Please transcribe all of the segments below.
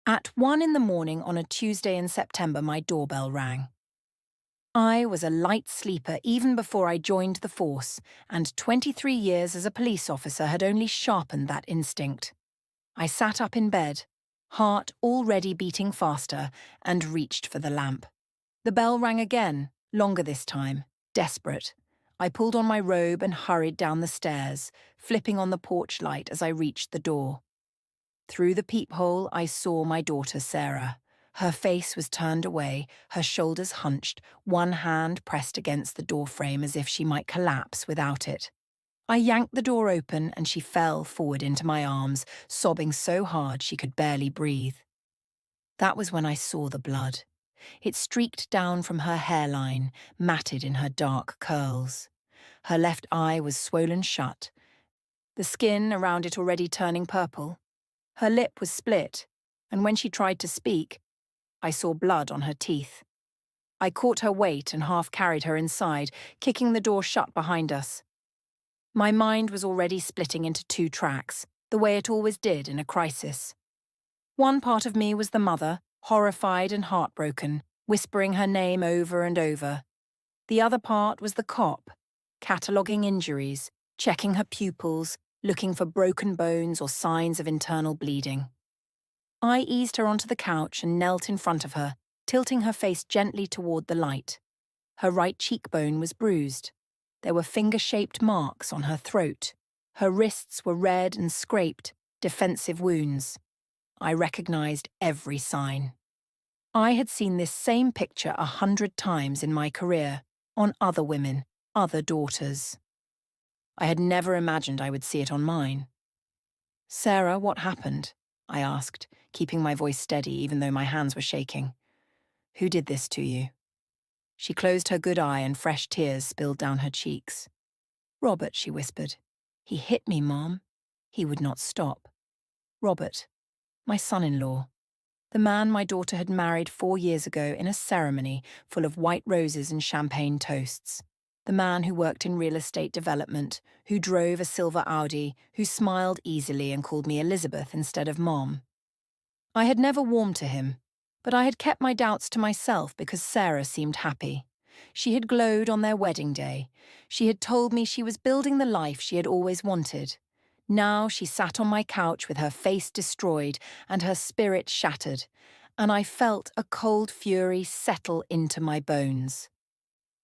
At 1 in the morning on a Tuesday in September, my doorbell rang. I was a light sleeper even before I joined the force, and 23 years as a police officer had only sharpened that instinct. I sat up in bed, heart already beating faster, and reached for the lamp. The bell rang again, longer this time, desperate. I pulled on my robe and hurried down the stairs, flipping on the porch light as I reached the door. Through the peephole, I saw my daughter Sarah. Her face was turned away, her shoulders hunched, one hand pressed against the doorframe as if she might collapse without it. I yanked the door open and she fell forward into my arms, sobbing so hard she could barely breathe. That was when I saw the blood. It streaked down from her hairline, matted in her dark curls. Her left eye was swollen shut, the skin around it already turning purple. Her lip was split, and when she tried to speak, I saw blood on her teeth. I caught her weight and half carried her inside, kicking the door shut behind us. My mind was already splitting into two tracks, the way it always did in a crisis. One part of me was the mother, horrified and heartbroken, whispering her name over and over. The other part was the cop, cataloguing injuries, checking her pupils, looking for broken bones or signs of internal bleeding. I eased her onto the couch and knelt in front of her, tilting her face gently toward the light. Her right cheekbone was bruised. There were finger-shaped marks on her throat. Her wrists were red and scraped, defensive wounds. I recognized every sign. I had seen this same picture 100 times in my career, on other women, other daughters. I had never imagined I would see it on mine. "Sarah, what happened?" I asked, keeping my voice steady even though my hands were shaking. "Who did this to you?" She closed her good eye and fresh tears spilled down her cheeks. "Robert," she whispered. "He hit me, Mom." He would not stop. Robert, my son-in-law. The man my daughter had married 4 years ago in a ceremony full of white roses and champagne toasts. The man who worked in real estate development, who drove a silver Audi, who smiled easily and called me Elizabeth instead of Mom. I had never warmed to him, but I had kept my doubts to myself because Sarah seemed happy. She had glowed on their wedding day. She had told me she was building the life she had always wanted. Now she sat on my couch with her face destroyed and her spirit shattered, and I felt a cold fury settle into my bones.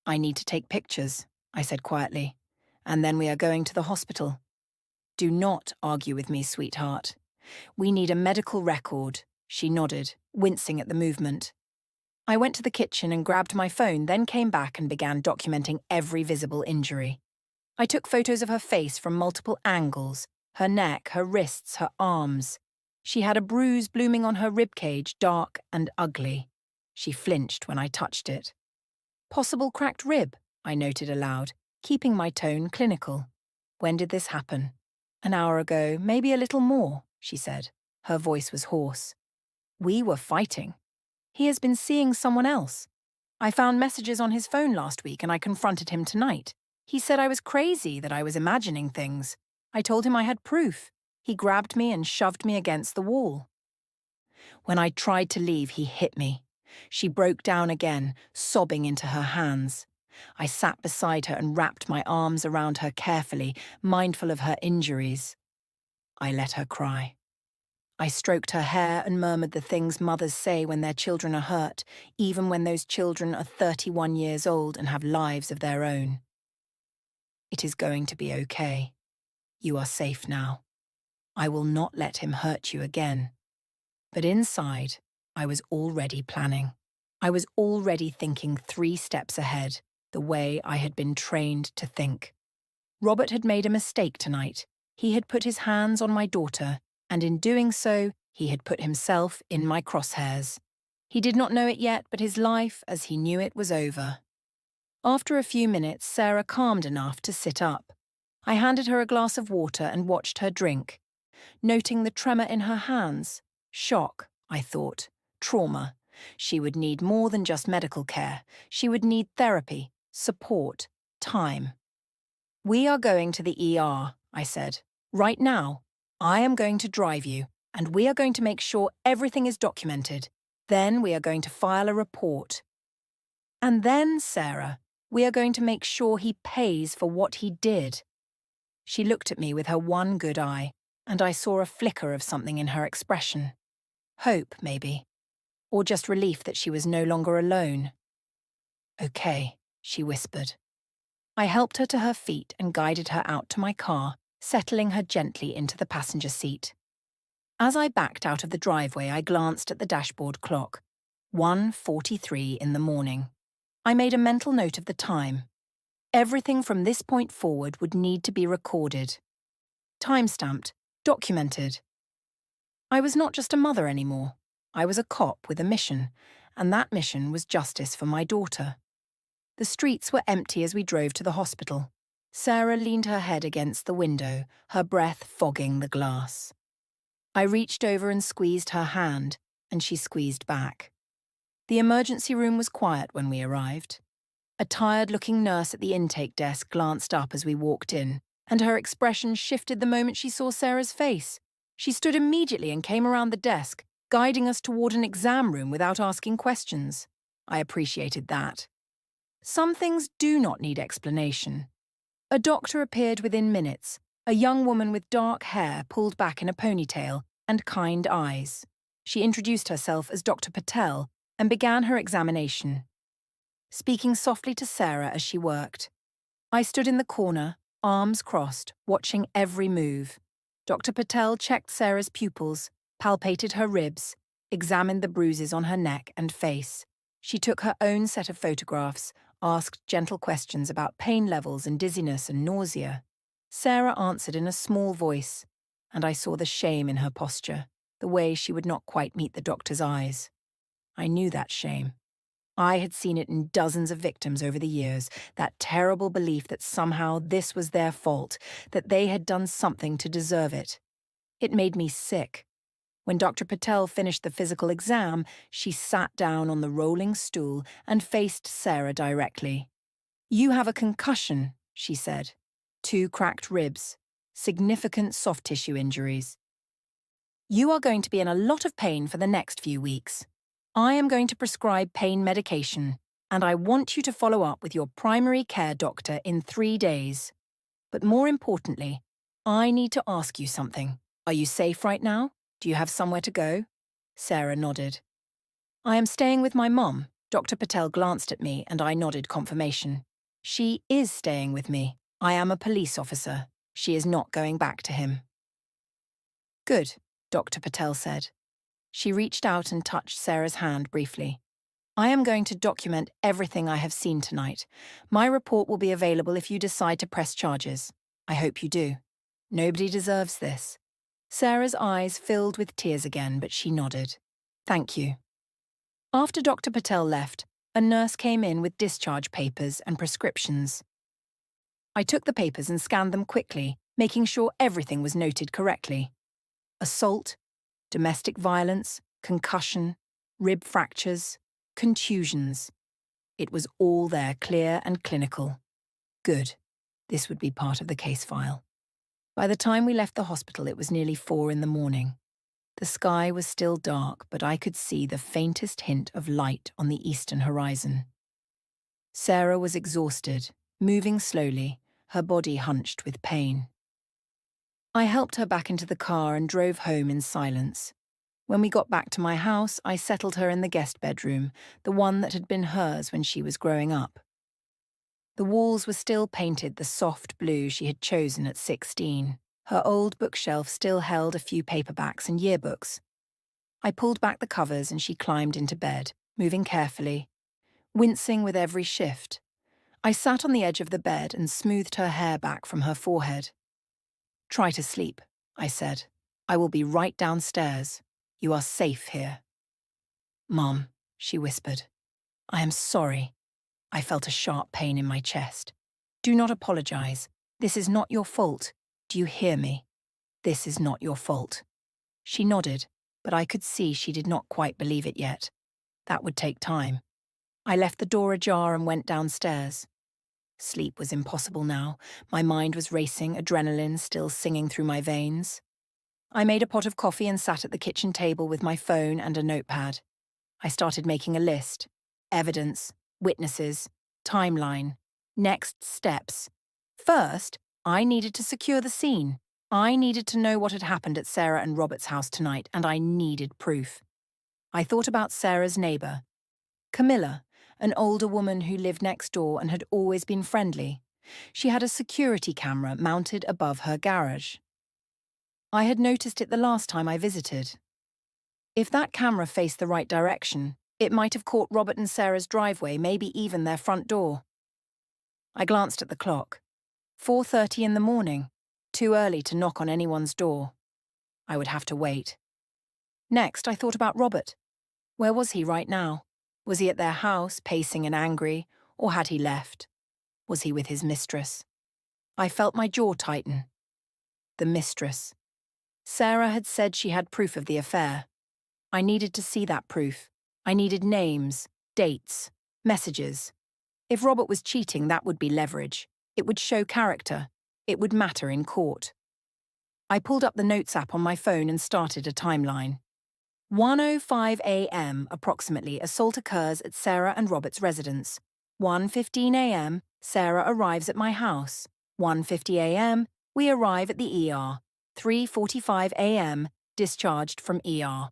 "I need to take pictures," I said quietly, "and then we are going to the hospital." "Do not argue with me, sweetheart. We need a medical record," she nodded, wincing at the movement. I went to the kitchen and grabbed my phone, then came back and began documenting every visible injury. I took photos of her face from multiple angles, her neck, her wrists, her arms. She had a bruise blooming on her ribcage, dark and ugly. She flinched when I touched it. "Possible cracked rib," I noted aloud, keeping my tone clinical. "When did this happen?" "An hour ago, maybe a little more," she said. Her voice was hoarse. "We were fighting. He has been seeing someone else. I found messages on his phone last week and I confronted him tonight. He said I was crazy, that I was imagining things. I told him I had proof. He grabbed me and shoved me against the wall. When I tried to leave, he hit me. She broke down again, sobbing into her hands. I sat beside her and wrapped my arms around her carefully, mindful of her injuries. I let her cry. I stroked her hair and murmured the things mothers say when their children are hurt, even when those children are 31 years old and have lives of their own. "It is going to be okay. You are safe now. I will not let him hurt you again." But inside, I was already planning. I was already thinking 3 steps ahead, the way I had been trained to think. Robert had made a mistake tonight. He had put his hands on my daughter, and in doing so, he had put himself in my crosshairs. He did not know it yet, but his life, as he knew it, was over. After a few minutes, Sarah calmed enough to sit up. I handed her a glass of water and watched her drink. Noting the tremor in her hands, shock, I thought, trauma. She would need more than just medical care. She would need therapy, support, time. "We are going to the ER, I said. "Right now. I am going to drive you. and we are going to make sure everything is documented. Then we are going to file a report. And then, Sarah, we are going to make sure he pays for what he did." She looked at me with her one good eye, and I saw a flicker of something in her expression. Hope, maybe. Or just relief that she was no longer alone. "Okay," she whispered. I helped her to her feet and guided her out to my car, settling her gently into the passenger seat. As I backed out of the driveway, I glanced at the dashboard clock. 1:43 in the morning. I made a mental note of the time. Everything from this point forward would need to be recorded. Time-stamped, documented. I was not just a mother anymore. I was a cop with a mission, and that mission was justice for my daughter. The streets were empty as we drove to the hospital. Sarah leaned her head against the window, her breath fogging the glass. I reached over and squeezed her hand, and she squeezed back. The emergency room was quiet when we arrived. A tired-looking nurse at the intake desk glanced up as we walked in, and her expression shifted the moment she saw Sarah's face. She stood immediately and came around the desk, guiding us toward an exam room without asking questions. I appreciated that. Some things do not need explanation. A doctor appeared within minutes, a young woman with dark hair pulled back in a ponytail and kind eyes. She introduced herself as Dr. Patel and began her examination, speaking softly to Sarah as she worked. I stood in the corner, arms crossed, watching every move. Dr. Patel checked Sarah's pupils, palpated her ribs, examined the bruises on her neck and face. She took her own set of photographs, asked gentle questions about pain levels and dizziness and nausea. Sarah answered in a small voice, and I saw the shame in her posture, the way she would not quite meet the doctor's eyes. I knew that shame. I had seen it in dozens of victims over the years, that terrible belief that somehow this was their fault, that they had done something to deserve it. It made me sick. When Dr. Patel finished the physical exam, she sat down on the rolling stool and faced Sarah directly. "You have a concussion," she said. 2 cracked ribs, significant soft tissue injuries. "You are going to be in a lot of pain for the next few weeks. I am going to prescribe pain medication, and I want you to follow up with your primary care doctor in 3 days. But more importantly, I need to ask you something. Are you safe right now? Do you have somewhere to go?" Sarah nodded. "I am staying with my mum." Dr. Patel glanced at me and I nodded confirmation. "She is staying with me. I am a police officer. She is not going back to him." "Good," Dr. Patel said. She reached out and touched Sarah's hand briefly. "I am going to document everything I have seen tonight. My report will be available if you decide to press charges. I hope you do. Nobody deserves this." Sarah's eyes filled with tears again, but she nodded. "Thank you." After Dr. Patel left, a nurse came in with discharge papers and prescriptions. I took the papers and scanned them quickly, making sure everything was noted correctly. Assault, domestic violence, concussion, rib fractures, contusions. It was all there, clear and clinical. Good. This would be part of the case file. By the time we left the hospital, it was nearly 4 in the morning. The sky was still dark, but I could see the faintest hint of light on the eastern horizon. Sarah was exhausted, moving slowly, her body hunched with pain. I helped her back into the car and drove home in silence. When we got back to my house, I settled her in the guest bedroom, the one that had been hers when she was growing up. The walls were still painted the soft blue she had chosen at 16. Her old bookshelf still held a few paperbacks and yearbooks. I pulled back the covers and she climbed into bed, moving carefully, wincing with every shift. I sat on the edge of the bed and smoothed her hair back from her forehead. "Try to sleep," I said. "I will be right downstairs. You are safe here." "Mom," she whispered. "I am sorry." I felt a sharp pain in my chest. "Do not apologize. This is not your fault. Do you hear me? This is not your fault." She nodded, but I could see she did not quite believe it yet. That would take time. I left the door ajar and went downstairs. Sleep was impossible now. My mind was racing, adrenaline still singing through my veins. I made a pot of coffee and sat at the kitchen table with my phone and a notepad. I started making a list. Evidence, witnesses, timeline, next steps. First, I needed to secure the scene. I needed to know what had happened at Sarah and Robert's house tonight, and I needed proof. I thought about Sarah's neighbour, Camilla, an older woman who lived next door and had always been friendly. She had a security camera mounted above her garage. I had noticed it the last time I visited. If that camera faced the right direction, it might have caught Robert and Sarah's driveway, maybe even their front door. I glanced at the clock. 4:30 in the morning. Too early to knock on anyone's door. I would have to wait. Next, I thought about Robert. Where was he right now? Was he at their house, pacing and angry, or had he left? Was he with his mistress? I felt my jaw tighten. The mistress. Sarah had said she had proof of the affair. I needed to see that proof. I needed names, dates, messages. If Robert was cheating, that would be leverage. It would show character. It would matter in court. I pulled up the Notes app on my phone and started a timeline. 1:05 a.m. approximately, assault occurs at Sarah and Robert's residence. 1:15 a.m., Sarah arrives at my house. 1:50 a.m., we arrive at the ER. 3:45 a.m., discharged from ER.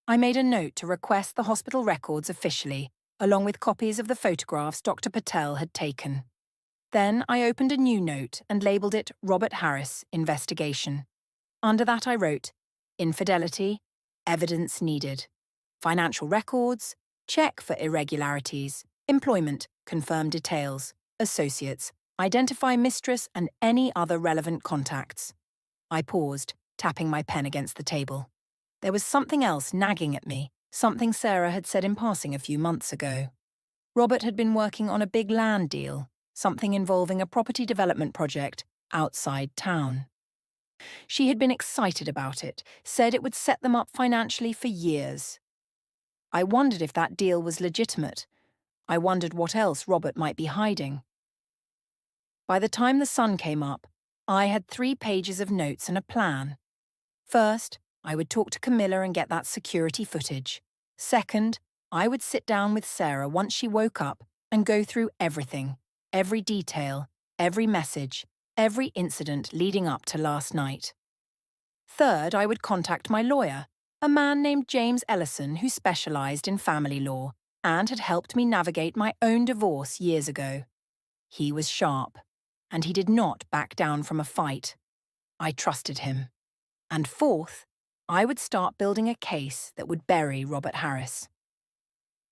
I made a note to request the hospital records officially, along with copies of the photographs Dr. Patel had taken. Then I opened a new note and labelled it Robert Harris, Investigation. Under that I wrote, Infidelity, Evidence needed. Financial records, check for irregularities. Employment, confirm details. Associates, identify mistress and any other relevant contacts. I paused, tapping my pen against the table. There was something else nagging at me, something Sarah had said in passing a few months ago. Robert had been working on a big land deal, something involving a property development project outside town. She had been excited about it, said it would set them up financially for years. I wondered if that deal was legitimate. I wondered what else Robert might be hiding. By the time the sun came up, I had 3 pages of notes and a plan. First, I would talk to Camilla and get that security footage. Second, I would sit down with Sarah once she woke up and go through everything, every detail, every message, every incident leading up to last night. Third, I would contact my lawyer, a man named James Ellison who specialised in family law and had helped me navigate my own divorce years ago. He was sharp, and he did not back down from a fight. I trusted him. And fourth, I would start building a case that would bury Robert Harris.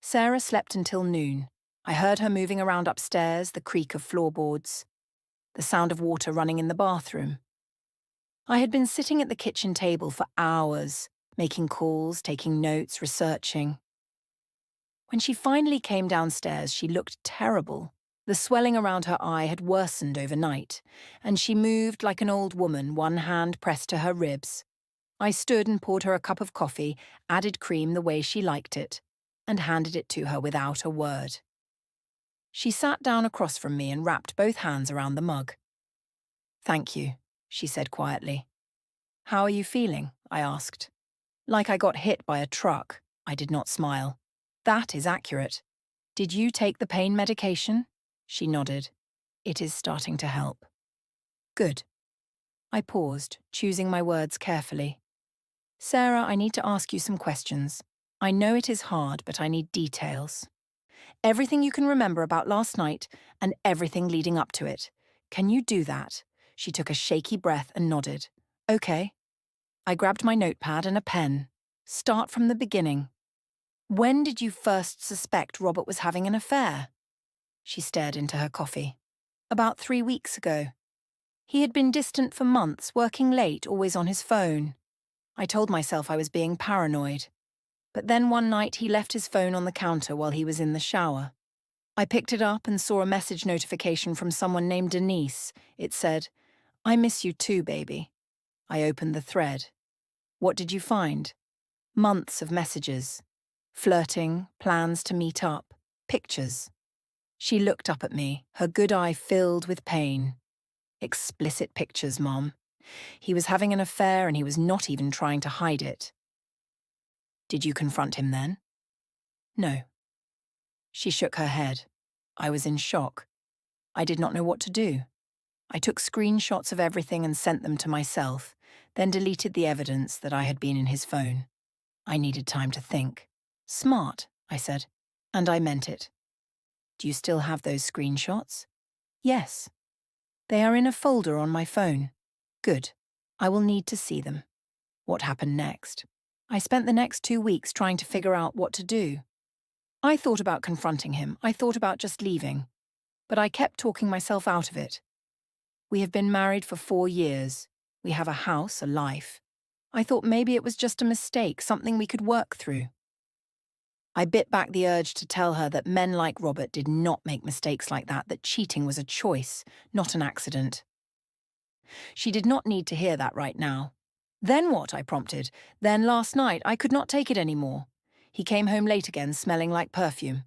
Sarah slept until noon. I heard her moving around upstairs, the creak of floorboards, the sound of water running in the bathroom. I had been sitting at the kitchen table for hours, making calls, taking notes, researching. When she finally came downstairs, she looked terrible. The swelling around her eye had worsened overnight, and she moved like an old woman, one hand pressed to her ribs. I stood and poured her a cup of coffee, added cream the way she liked it, and handed it to her without a word. She sat down across from me and wrapped both hands around the mug. "Thank you," she said quietly. "How are you feeling?" I asked. "Like I got hit by a truck." I did not smile. "That is accurate. Did you take the pain medication?" She nodded. "It is starting to help." "Good." I paused, choosing my words carefully. "Sarah, I need to ask you some questions. I know it is hard, but I need details. Everything you can remember about last night and everything leading up to it. Can you do that?" She took a shaky breath and nodded. "Okay." I grabbed my notepad and a pen. "Start from the beginning. When did you first suspect Robert was having an affair?" She stared into her coffee. "About 3 weeks ago. He had been distant for months, working late, always on his phone. I told myself I was being paranoid. But then one night he left his phone on the counter while he was in the shower. I picked it up and saw a message notification from someone named Denise. It said, 'I miss you too, baby.' I opened the thread. What did you find? Months of messages. Flirting, plans to meet up, pictures. She looked up at me, her good eye filled with pain. Explicit pictures, Mom. He was having an affair and he was not even trying to hide it. Did you confront him then? No. She shook her head. I was in shock. I did not know what to do. I took screenshots of everything and sent them to myself, then deleted the evidence that I had been in his phone. I needed time to think. Smart, I said, and I meant it. Do you still have those screenshots? Yes. They are in a folder on my phone. Good. I will need to see them. What happened next? I spent the next 2 weeks trying to figure out what to do. I thought about confronting him. I thought about just leaving. But I kept talking myself out of it. We have been married for 4 years. We have a house, a life. I thought maybe it was just a mistake, something we could work through. I bit back the urge to tell her that men like Robert did not make mistakes like that cheating was a choice, not an accident. She did not need to hear that right now. Then what? I prompted. Then last night I could not take it anymore. He came home late again, smelling like perfume.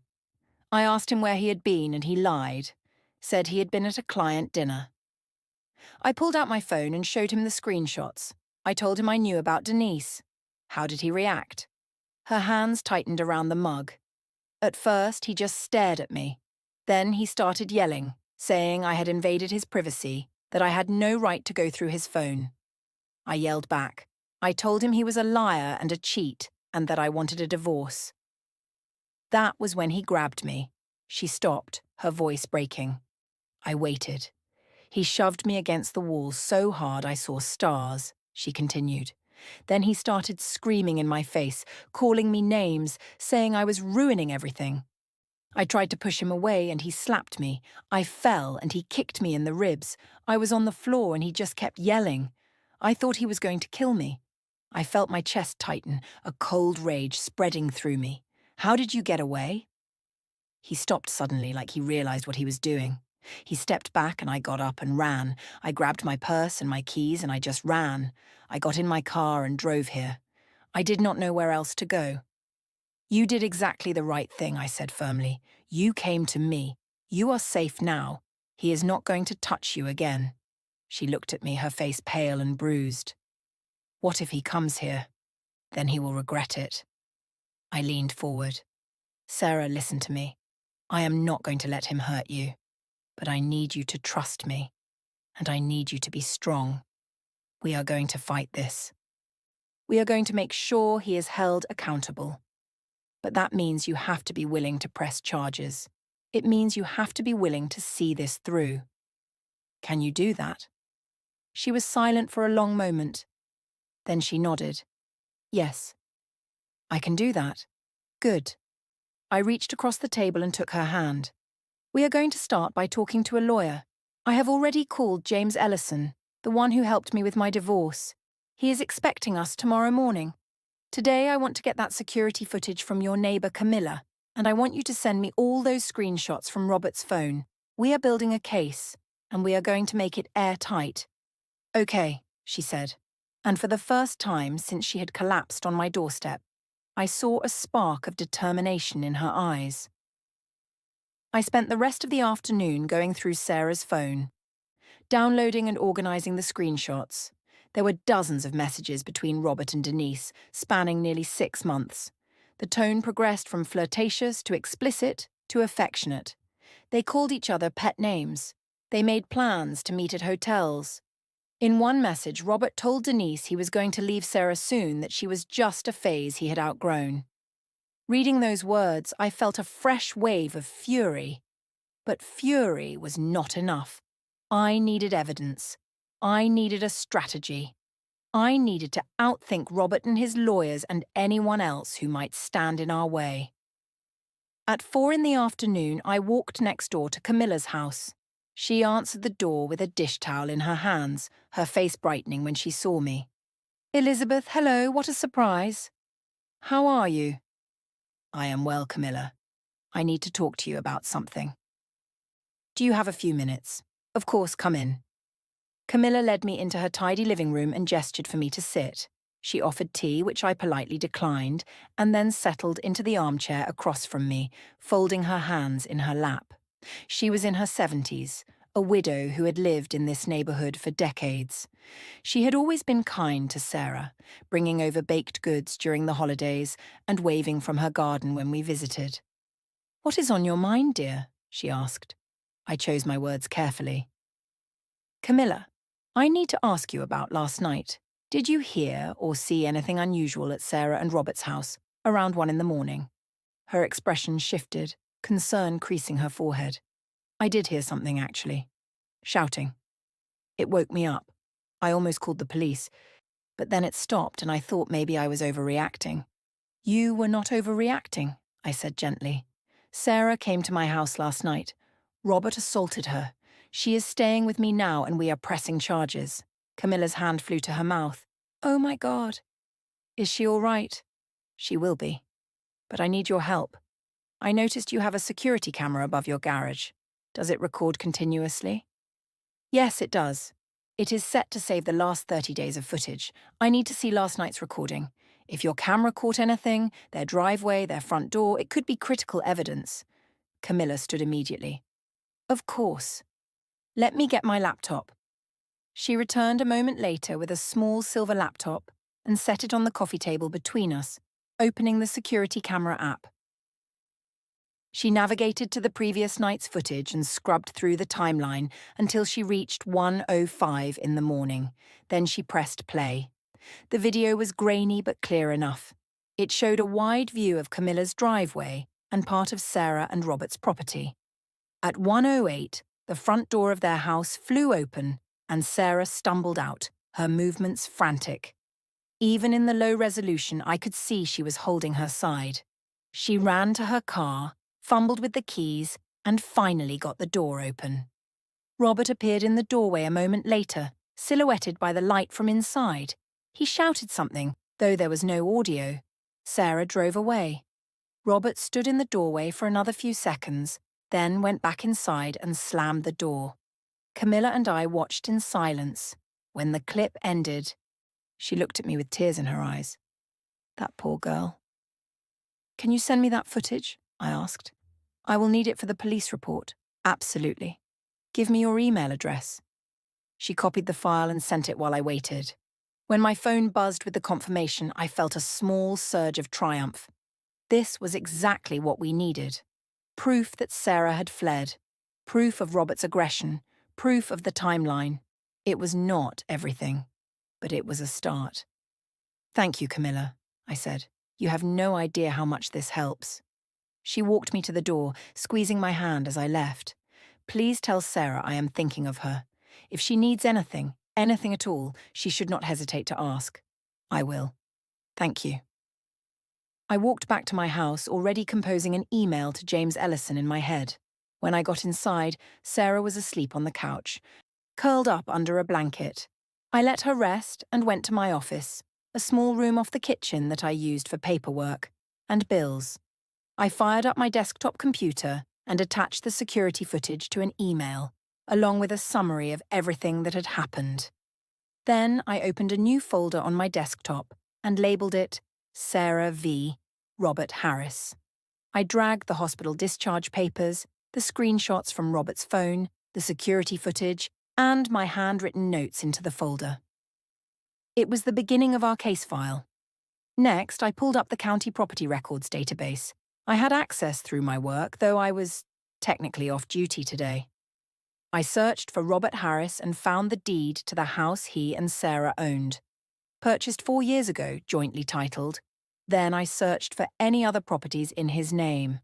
I asked him where he had been and he lied, said he had been at a client dinner. I pulled out my phone and showed him the screenshots. I told him I knew about Denise. How did he react? Her hands tightened around the mug. At first, he just stared at me. Then he started yelling, saying I had invaded his privacy, that I had no right to go through his phone. I yelled back. I told him he was a liar and a cheat, and that I wanted a divorce. That was when he grabbed me. She stopped, her voice breaking. I waited. He shoved me against the wall so hard I saw stars, she continued. Then he started screaming in my face, calling me names, saying I was ruining everything. I tried to push him away and he slapped me. I fell and he kicked me in the ribs. I was on the floor and he just kept yelling. I thought he was going to kill me. I felt my chest tighten, a cold rage spreading through me. How did you get away? He stopped suddenly, like he realized what he was doing. He stepped back and I got up and ran. I grabbed my purse and my keys and I just ran. I got in my car and drove here. I did not know where else to go. You did exactly the right thing, I said firmly. You came to me. You are safe now. He is not going to touch you again. She looked at me, her face pale and bruised. What if he comes here? Then he will regret it. I leaned forward. Sarah, listen to me. I am not going to let him hurt you. But I need you to trust me. And I need you to be strong. We are going to fight this. We are going to make sure he is held accountable. But that means you have to be willing to press charges. It means you have to be willing to see this through. Can you do that? She was silent for a long moment. Then she nodded. Yes. I can do that. Good. I reached across the table and took her hand. We are going to start by talking to a lawyer. I have already called James Ellison, the one who helped me with my divorce. He is expecting us tomorrow morning. Today I want to get that security footage from your neighbour Camilla, and I want you to send me all those screenshots from Robert's phone. We are building a case, and we are going to make it airtight. Okay, she said, and for the first time since she had collapsed on my doorstep, I saw a spark of determination in her eyes. I spent the rest of the afternoon going through Sarah's phone, downloading and organising the screenshots. There were dozens of messages between Robert and Denise, spanning nearly 6 months. The tone progressed from flirtatious to explicit to affectionate. They called each other pet names. They made plans to meet at hotels. In one message, Robert told Denise he was going to leave Sarah soon, that she was just a phase he had outgrown. Reading those words, I felt a fresh wave of fury. But fury was not enough. I needed evidence. I needed a strategy. I needed to outthink Robert and his lawyers and anyone else who might stand in our way. At 4 in the afternoon, I walked next door to Camilla's house. She answered the door with a dish towel in her hands, her face brightening when she saw me. Elizabeth, hello, what a surprise. How are you? I am well, Camilla. I need to talk to you about something. Do you have a few minutes? Of course, come in. Camilla led me into her tidy living room and gestured for me to sit. She offered tea, which I politely declined, and then settled into the armchair across from me, folding her hands in her lap. She was in her 70s, a widow who had lived in this neighborhood for decades. She had always been kind to Sarah, bringing over baked goods during the holidays and waving from her garden when we visited. "What is on your mind, dear?" she asked. I chose my words carefully. "Camilla, I need to ask you about last night. Did you hear or see anything unusual at Sarah and Robert's house around 1 in the morning?" Her expression shifted, concern creasing her forehead. "I did hear something, actually. Shouting. It woke me up. I almost called the police, but then it stopped and I thought maybe I was overreacting." "You were not overreacting," I said gently. "Sarah came to my house last night. Robert assaulted her. She is staying with me now and we are pressing charges." Camilla's hand flew to her mouth. "Oh my God. Is she all right?" "She will be. But I need your help. I noticed you have a security camera above your garage. Does it record continuously?" "Yes, it does. It is set to save the last 30 days of footage. I need to see last night's recording. If your camera caught anything, their driveway, their front door, it could be critical evidence." Camilla stood immediately. "Of course. Let me get my laptop." She returned a moment later with a small silver laptop and set it on the coffee table between us, opening the security camera app. She navigated to the previous night's footage and scrubbed through the timeline until she reached 1:05 in the morning. Then she pressed play. The video was grainy but clear enough. It showed a wide view of Camilla's driveway and part of Sarah and Robert's property. At 1:08, the front door of their house flew open and Sarah stumbled out, her movements frantic. Even in the low resolution, I could see she was holding her side. She ran to her car, fumbled with the keys, and finally got the door open. Robert appeared in the doorway a moment later, silhouetted by the light from inside. He shouted something, though there was no audio. Sarah drove away. Robert stood in the doorway for another few seconds, then went back inside and slammed the door. Camilla and I watched in silence. When the clip ended, she looked at me with tears in her eyes. "That poor girl." "Can you send me that footage?" I asked. "I will need it for the police report." "Absolutely. Give me your email address." She copied the file and sent it while I waited. When my phone buzzed with the confirmation, I felt a small surge of triumph. This was exactly what we needed. Proof that Sarah had fled. Proof of Robert's aggression. Proof of the timeline. It was not everything, but it was a start. "Thank you, Camilla," I said. "You have no idea how much this helps." She walked me to the door, squeezing my hand as I left. "Please tell Sarah I am thinking of her. If she needs anything at all, she should not hesitate to ask." "I will. Thank you." I walked back to my house, already composing an email to James Ellison in my head. When I got inside, Sarah was asleep on the couch, curled up under a blanket. I let her rest and went to my office, a small room off the kitchen that I used for paperwork and bills. I fired up my desktop computer and attached the security footage to an email, along with a summary of everything that had happened. Then I opened a new folder on my desktop and labeled it Sarah v. Robert Harris. I dragged the hospital discharge papers, the screenshots from Robert's phone, the security footage, and my handwritten notes into the folder. It was the beginning of our case file. Next, I pulled up the county property records database. I had access through my work, though I was technically off duty today. I searched for Robert Harris and found the deed to the house he and Sarah owned. Purchased 4 years ago, jointly titled. Then I searched for any other properties in his name.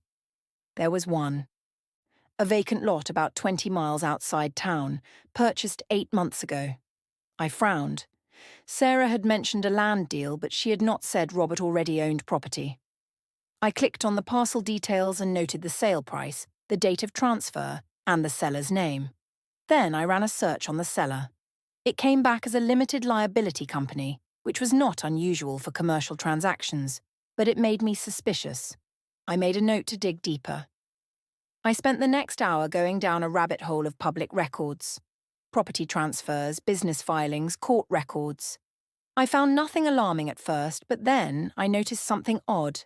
There was one. A vacant lot about 20 miles outside town, purchased 8 months ago. I frowned. Sarah had mentioned a land deal, but she had not said Robert already owned property. I clicked on the parcel details and noted the sale price, the date of transfer, and the seller's name. Then I ran a search on the seller. It came back as a limited liability company, which was not unusual for commercial transactions, but it made me suspicious. I made a note to dig deeper. I spent the next hour going down a rabbit hole of public records. Property transfers, business filings, court records. I found nothing alarming at first, but then I noticed something odd.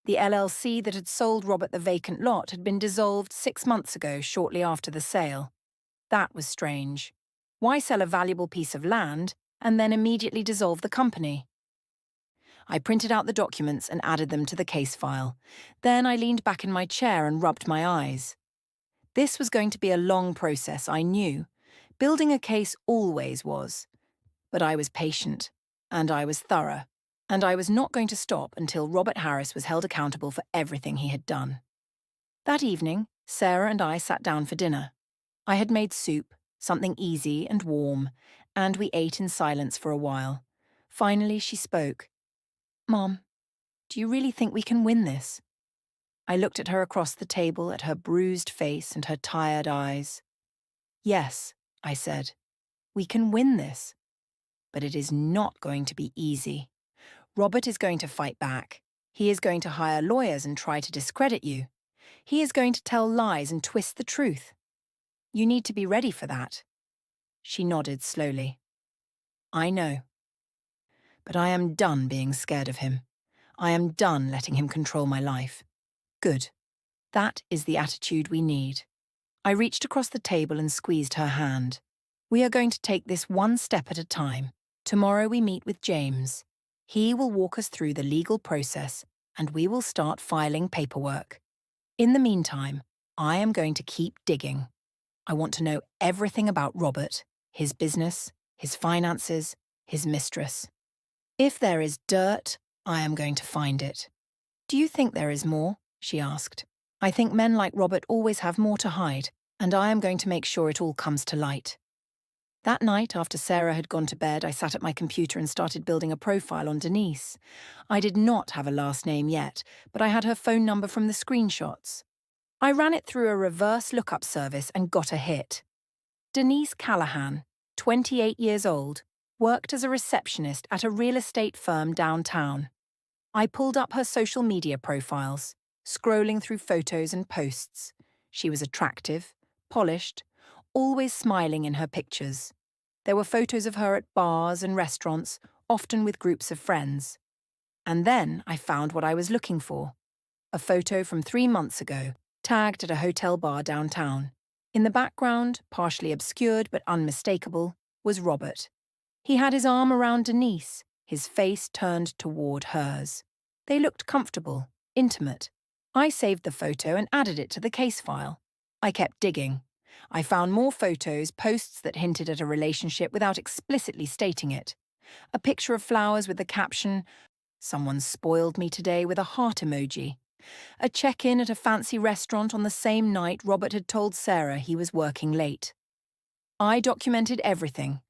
The LLC that had sold Robert the vacant lot had been dissolved 6 months ago, shortly after the sale. That was strange. Why sell a valuable piece of land and then immediately dissolve the company? I printed out the documents and added them to the case file. Then I leaned back in my chair and rubbed my eyes. This was going to be a long process, I knew. Building a case always was. But I was patient, and I was thorough, and I was not going to stop until Robert Harris was held accountable for everything he had done. That evening, Sarah and I sat down for dinner. I had made soup, something easy and warm, and we ate in silence for a while. Finally, she spoke. "Mom, do you really think we can win this?" I looked at her across the table, at her bruised face and her tired eyes. "Yes," I said, "we can win this. But it is not going to be easy. Robert is going to fight back. He is going to hire lawyers and try to discredit you. He is going to tell lies and twist the truth. You need to be ready for that." She nodded slowly. "I know. But I am done being scared of him. I am done letting him control my life." "Good. That is the attitude we need." I reached across the table and squeezed her hand. "We are going to take this one step at a time. Tomorrow we meet with James. He will walk us through the legal process and we will start filing paperwork. In the meantime, I am going to keep digging. I want to know everything about Robert, his business, his finances, his mistress. If there is dirt, I am going to find it." "Do you think there is more?" she asked. "I think men like Robert always have more to hide, and I am going to make sure it all comes to light." That night, after Sarah had gone to bed, I sat at my computer and started building a profile on Denise. I did not have a last name yet, but I had her phone number from the screenshots. I ran it through a reverse lookup service and got a hit. Denise Callahan, 28 years old, worked as a receptionist at a real estate firm downtown. I pulled up her social media profiles, scrolling through photos and posts. She was attractive, polished, always smiling in her pictures. There were photos of her at bars and restaurants, often with groups of friends. And then I found what I was looking for. A photo from 3 months ago, tagged at a hotel bar downtown. In the background, partially obscured but unmistakable, was Robert. He had his arm around Denise, his face turned toward hers. They looked comfortable, intimate. I saved the photo and added it to the case file. I kept digging. I found more photos, posts that hinted at a relationship without explicitly stating it. A picture of flowers with the caption, "Someone spoiled me today," with a heart emoji. A check-in at a fancy restaurant on the same night Robert had told Sarah he was working late. I documented everything,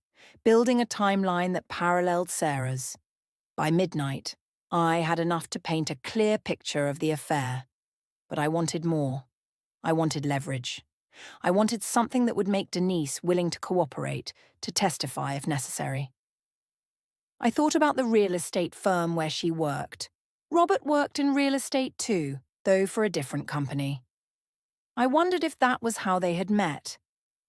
building a timeline that paralleled Sarah's. By midnight, I had enough to paint a clear picture of the affair. But I wanted more. I wanted leverage. I wanted something that would make Denise willing to cooperate, to testify if necessary. I thought about the real estate firm where she worked. Robert worked in real estate too, though for a different company. I wondered if that was how they had met.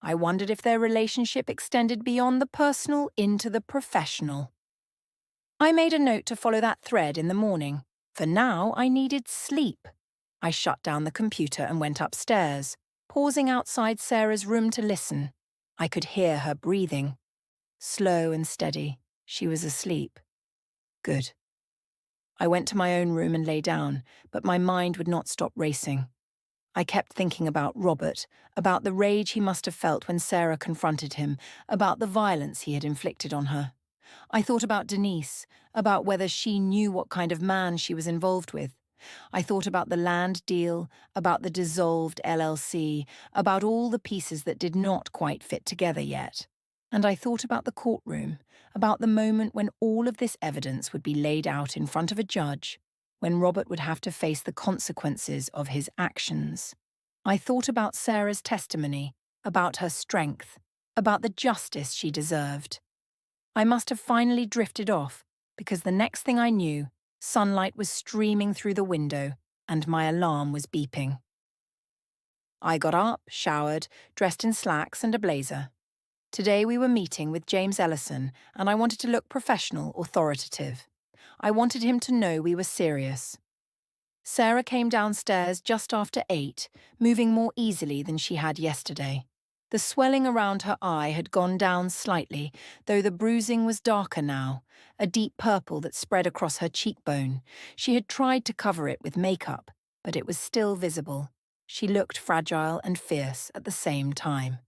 I wondered if their relationship extended beyond the personal into the professional. I made a note to follow that thread in the morning. For now, I needed sleep. I shut down the computer and went upstairs, pausing outside Sarah's room to listen. I could hear her breathing. Slow and steady. She was asleep. Good. I went to my own room and lay down, but my mind would not stop racing. I kept thinking about Robert, about the rage he must have felt when Sarah confronted him, about the violence he had inflicted on her. I thought about Denise, about whether she knew what kind of man she was involved with. I thought about the land deal, about the dissolved LLC, about all the pieces that did not quite fit together yet. And I thought about the courtroom, about the moment when all of this evidence would be laid out in front of a judge, when Robert would have to face the consequences of his actions. I thought about Sarah's testimony, about her strength, about the justice she deserved. I must have finally drifted off, because the next thing I knew, sunlight was streaming through the window and my alarm was beeping. I got up, showered, dressed in slacks and a blazer. Today we were meeting with James Ellison, and I wanted to look professional, authoritative. I wanted him to know we were serious. Sarah came downstairs just after 8, moving more easily than she had yesterday. The swelling around her eye had gone down slightly, though the bruising was darker now, a deep purple that spread across her cheekbone. She had tried to cover it with makeup, but it was still visible. She looked fragile and fierce at the same time.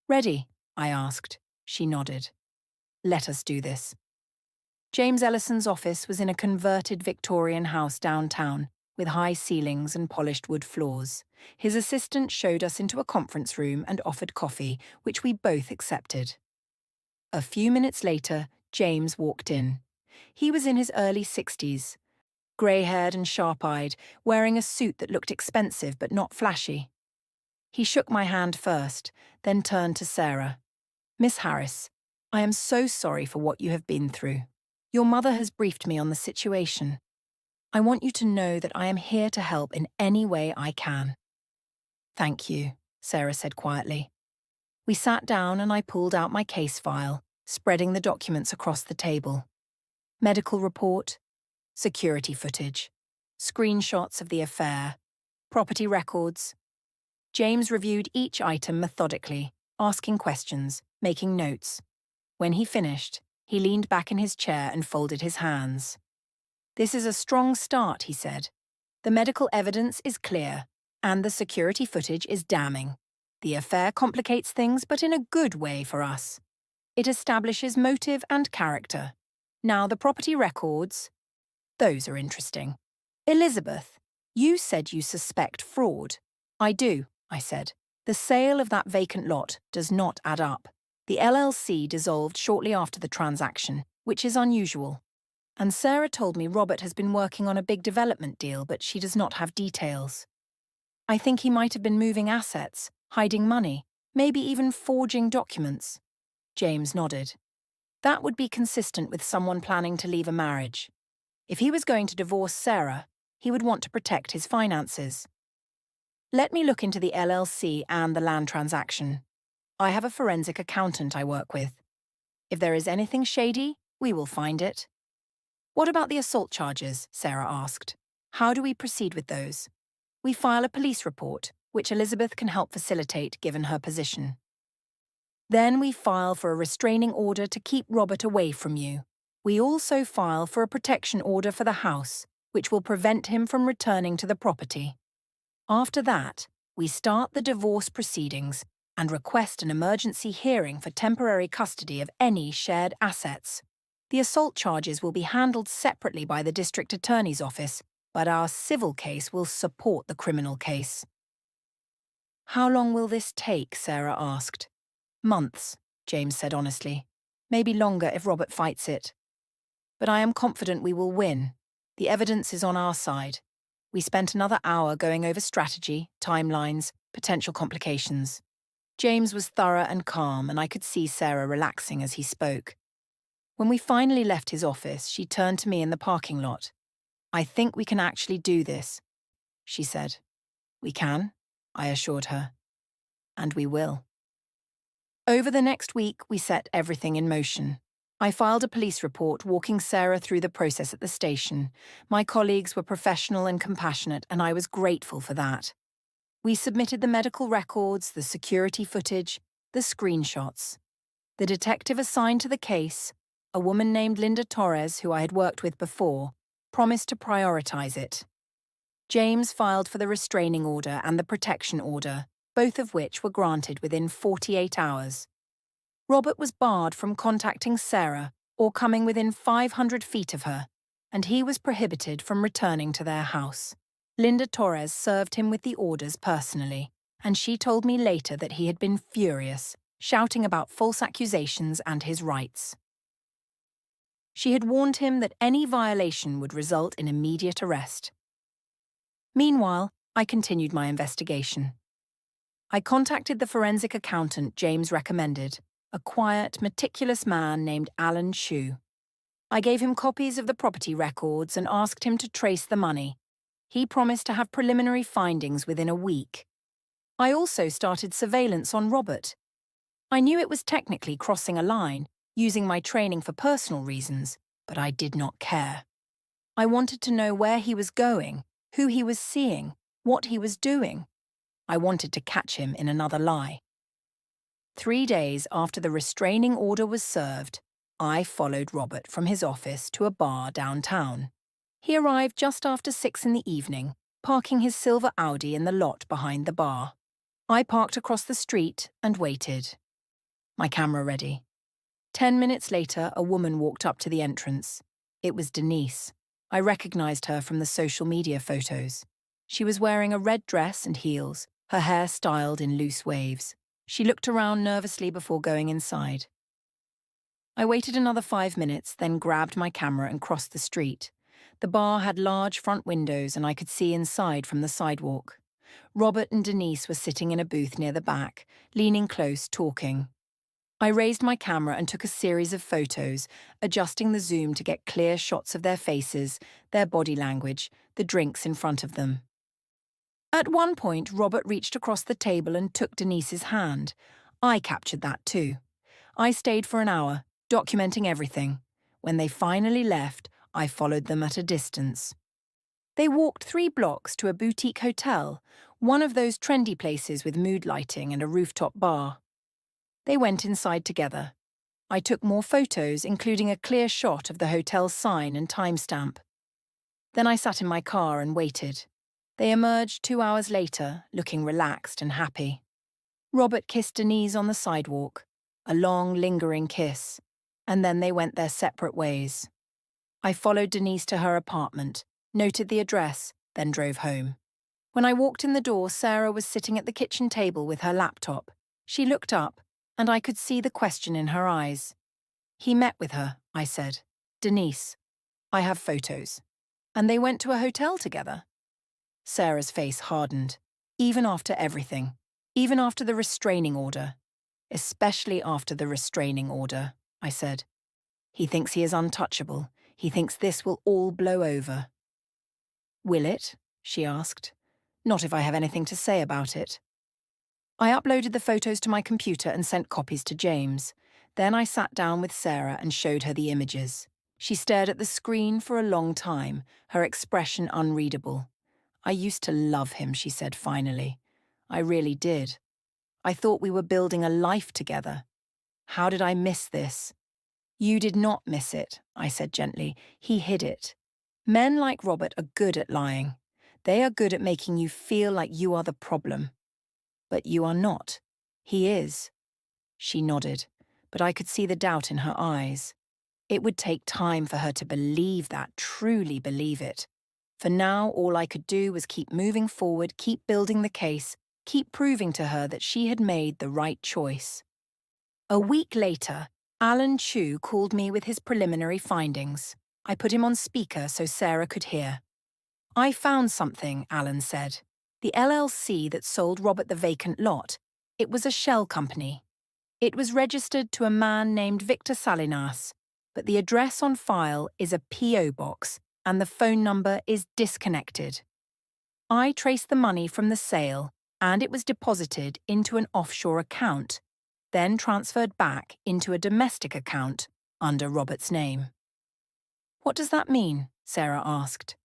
"Ready?" I asked. She nodded. "Let us do this." James Ellison's office was in a converted Victorian house downtown, with high ceilings and polished wood floors. His assistant showed us into a conference room and offered coffee, which we both accepted. A few minutes later, James walked in. He was in his early 60s, grey-haired and sharp-eyed, wearing a suit that looked expensive but not flashy. He shook my hand first, then turned to Sarah. "Miss Harris, I am so sorry for what you have been through. Your mother has briefed me on the situation. I want you to know that I am here to help in any way I can." "Thank you," Sarah said quietly. We sat down and I pulled out my case file, spreading the documents across the table. Medical report, security footage, screenshots of the affair, property records. James reviewed each item methodically, asking questions, making notes. When he finished, he leaned back in his chair and folded his hands. "This is a strong start," he said. "The medical evidence is clear, and the security footage is damning. The affair complicates things, but in a good way for us. It establishes motive and character. Now the property records, those are interesting. Elizabeth, you said you suspect fraud." "I do," I said. "The sale of that vacant lot does not add up. The LLC dissolved shortly after the transaction, which is unusual. And Sarah told me Robert has been working on a big development deal, but she does not have details. I think he might have been moving assets, hiding money, maybe even forging documents." James nodded. "That would be consistent with someone planning to leave a marriage. If he was going to divorce Sarah, he would want to protect his finances. Let me look into the LLC and the land transaction. I have a forensic accountant I work with. If there is anything shady, we will find it." "What about the assault charges?" Sarah asked. "How do we proceed with those?" "We file a police report, which Elizabeth can help facilitate given her position. Then we file for a restraining order to keep Robert away from you. We also file for a protection order for the house, which will prevent him from returning to the property. After that, we start the divorce proceedings and request an emergency hearing for temporary custody of any shared assets. The assault charges will be handled separately by the district attorney's office, but our civil case will support the criminal case." "How long will this take?" Sarah asked. "Months," James said honestly. "Maybe longer if Robert fights it. But I am confident we will win. The evidence is on our side. We spent another hour going over strategy, timelines, potential complications. James was thorough and calm, and I could see Sarah relaxing as he spoke. When we finally left his office, she turned to me in the parking lot. "I think we can actually do this," she said. "We can," I assured her. "And we will." Over the next week, we set everything in motion. I filed a police report walking Sarah through the process at the station. My colleagues were professional and compassionate, and I was grateful for that. We submitted the medical records, the security footage, the screenshots. The detective assigned to the case, a woman named Linda Torres, who I had worked with before, promised to prioritize it. James filed for the restraining order and the protection order, both of which were granted within 48 hours. Robert was barred from contacting Sarah or coming within 500 feet of her, and he was prohibited from returning to their house. Linda Torres served him with the orders personally, and she told me later that he had been furious, shouting about false accusations and his rights. She had warned him that any violation would result in immediate arrest. Meanwhile, I continued my investigation. I contacted the forensic accountant James recommended, a quiet, meticulous man named Alan Shue. I gave him copies of the property records and asked him to trace the money. He promised to have preliminary findings within a week. I also started surveillance on Robert. I knew it was technically crossing a line, using my training for personal reasons, but I did not care. I wanted to know where he was going, who he was seeing, what he was doing. I wanted to catch him in another lie. 3 days after the restraining order was served, I followed Robert from his office to a bar downtown. He arrived just after 6 in the evening, parking his silver Audi in the lot behind the bar. I parked across the street and waited. My camera ready. 10 minutes later, a woman walked up to the entrance. It was Denise. I recognized her from the social media photos. She was wearing a red dress and heels, her hair styled in loose waves. She looked around nervously before going inside. I waited another 5 minutes, then grabbed my camera and crossed the street. The bar had large front windows and I could see inside from the sidewalk. Robert and Denise were sitting in a booth near the back, leaning close, talking. I raised my camera and took a series of photos, adjusting the zoom to get clear shots of their faces, their body language, the drinks in front of them. At one point, Robert reached across the table and took Denise's hand. I captured that too. I stayed for an hour, documenting everything. When they finally left, I followed them at a distance. They walked 3 blocks to a boutique hotel, one of those trendy places with mood lighting and a rooftop bar. They went inside together. I took more photos, including a clear shot of the hotel's sign and timestamp. Then I sat in my car and waited. They emerged 2 hours later, looking relaxed and happy. Robert kissed Denise on the sidewalk, a long, lingering kiss, and then they went their separate ways. I followed Denise to her apartment, noted the address, then drove home. When I walked in the door, Sarah was sitting at the kitchen table with her laptop. She looked up, and I could see the question in her eyes. He met with her, I said. Denise, I have photos. And they went to a hotel together. Sarah's face hardened, even after everything, even after the restraining order. Especially after the restraining order, I said. He thinks he is untouchable. He thinks this will all blow over. Will it? She asked. Not if I have anything to say about it. I uploaded the photos to my computer and sent copies to James. Then I sat down with Sarah and showed her the images. She stared at the screen for a long time, her expression unreadable. I used to love him, she said finally. I really did. I thought we were building a life together. How did I miss this? You did not miss it, I said gently. He hid it. Men like Robert are good at lying. They are good at making you feel like you are the problem. But you are not. He is. She nodded, but I could see the doubt in her eyes. It would take time for her to believe that, truly believe it. For now, all I could do was keep moving forward, keep building the case, keep proving to her that she had made the right choice. A week later, Alan Chu called me with his preliminary findings. I put him on speaker so Sarah could hear. I found something, Alan said. The LLC that sold Robert the vacant lot, it was a shell company. It was registered to a man named Victor Salinas, but the address on file is a P.O. box and the phone number is disconnected. I traced the money from the sale and it was deposited into an offshore account, then transferred back into a domestic account under Robert's name. What does that mean? Sarah asked.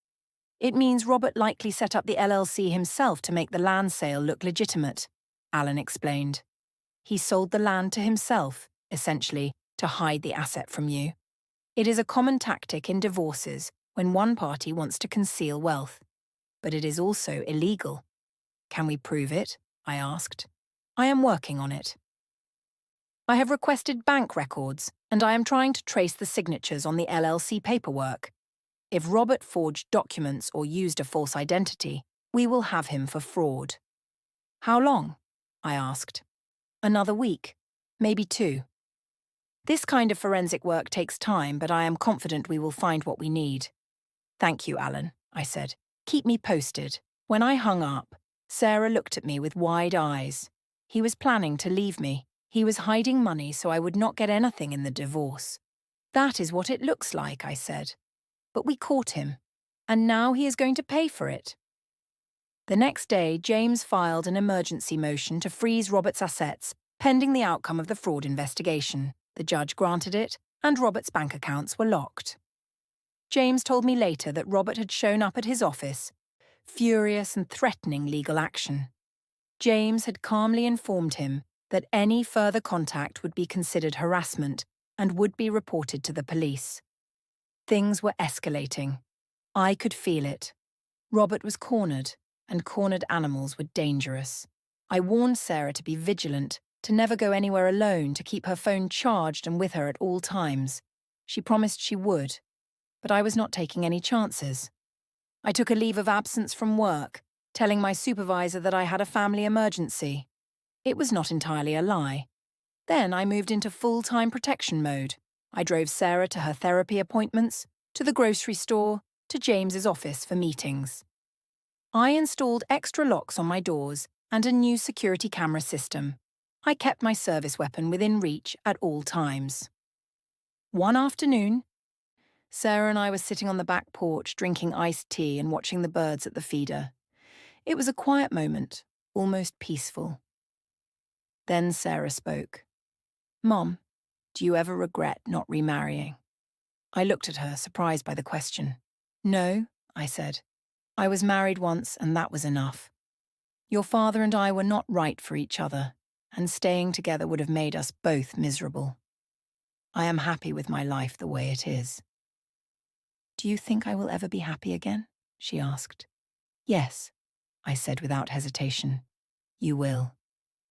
It means Robert likely set up the LLC himself to make the land sale look legitimate, Alan explained. He sold the land to himself, essentially, to hide the asset from you. It is a common tactic in divorces when one party wants to conceal wealth. But it is also illegal. Can we prove it? I asked. I am working on it. I have requested bank records, and I am trying to trace the signatures on the LLC paperwork. If Robert forged documents or used a false identity, we will have him for fraud. How long? I asked. Another week, maybe 2. This kind of forensic work takes time, but I am confident we will find what we need. Thank you, Alan, I said. Keep me posted. When I hung up, Sarah looked at me with wide eyes. He was planning to leave me. He was hiding money so I would not get anything in the divorce. That is what it looks like, I said. But we caught him, and now he is going to pay for it. The next day, James filed an emergency motion to freeze Robert's assets, pending the outcome of the fraud investigation. The judge granted it, and Robert's bank accounts were locked. James told me later that Robert had shown up at his office, furious and threatening legal action. James had calmly informed him that any further contact would be considered harassment and would be reported to the police. Things were escalating. I could feel it. Robert was cornered, and cornered animals were dangerous. I warned Sarah to be vigilant, to never go anywhere alone, to keep her phone charged and with her at all times. She promised she would, but I was not taking any chances. I took a leave of absence from work, telling my supervisor that I had a family emergency. It was not entirely a lie. Then I moved into full-time protection mode. I drove Sarah to her therapy appointments, to the grocery store, to James's office for meetings. I installed extra locks on my doors and a new security camera system. I kept my service weapon within reach at all times. One afternoon, Sarah and I were sitting on the back porch drinking iced tea and watching the birds at the feeder. It was a quiet moment, almost peaceful. Then Sarah spoke. "Mom, do you ever regret not remarrying?" I looked at her, surprised by the question. "No," I said. "I was married once and that was enough. Your father and I were not right for each other, and staying together would have made us both miserable. I am happy with my life the way it is." "Do you think I will ever be happy again?" she asked. "Yes," I said without hesitation. "You will.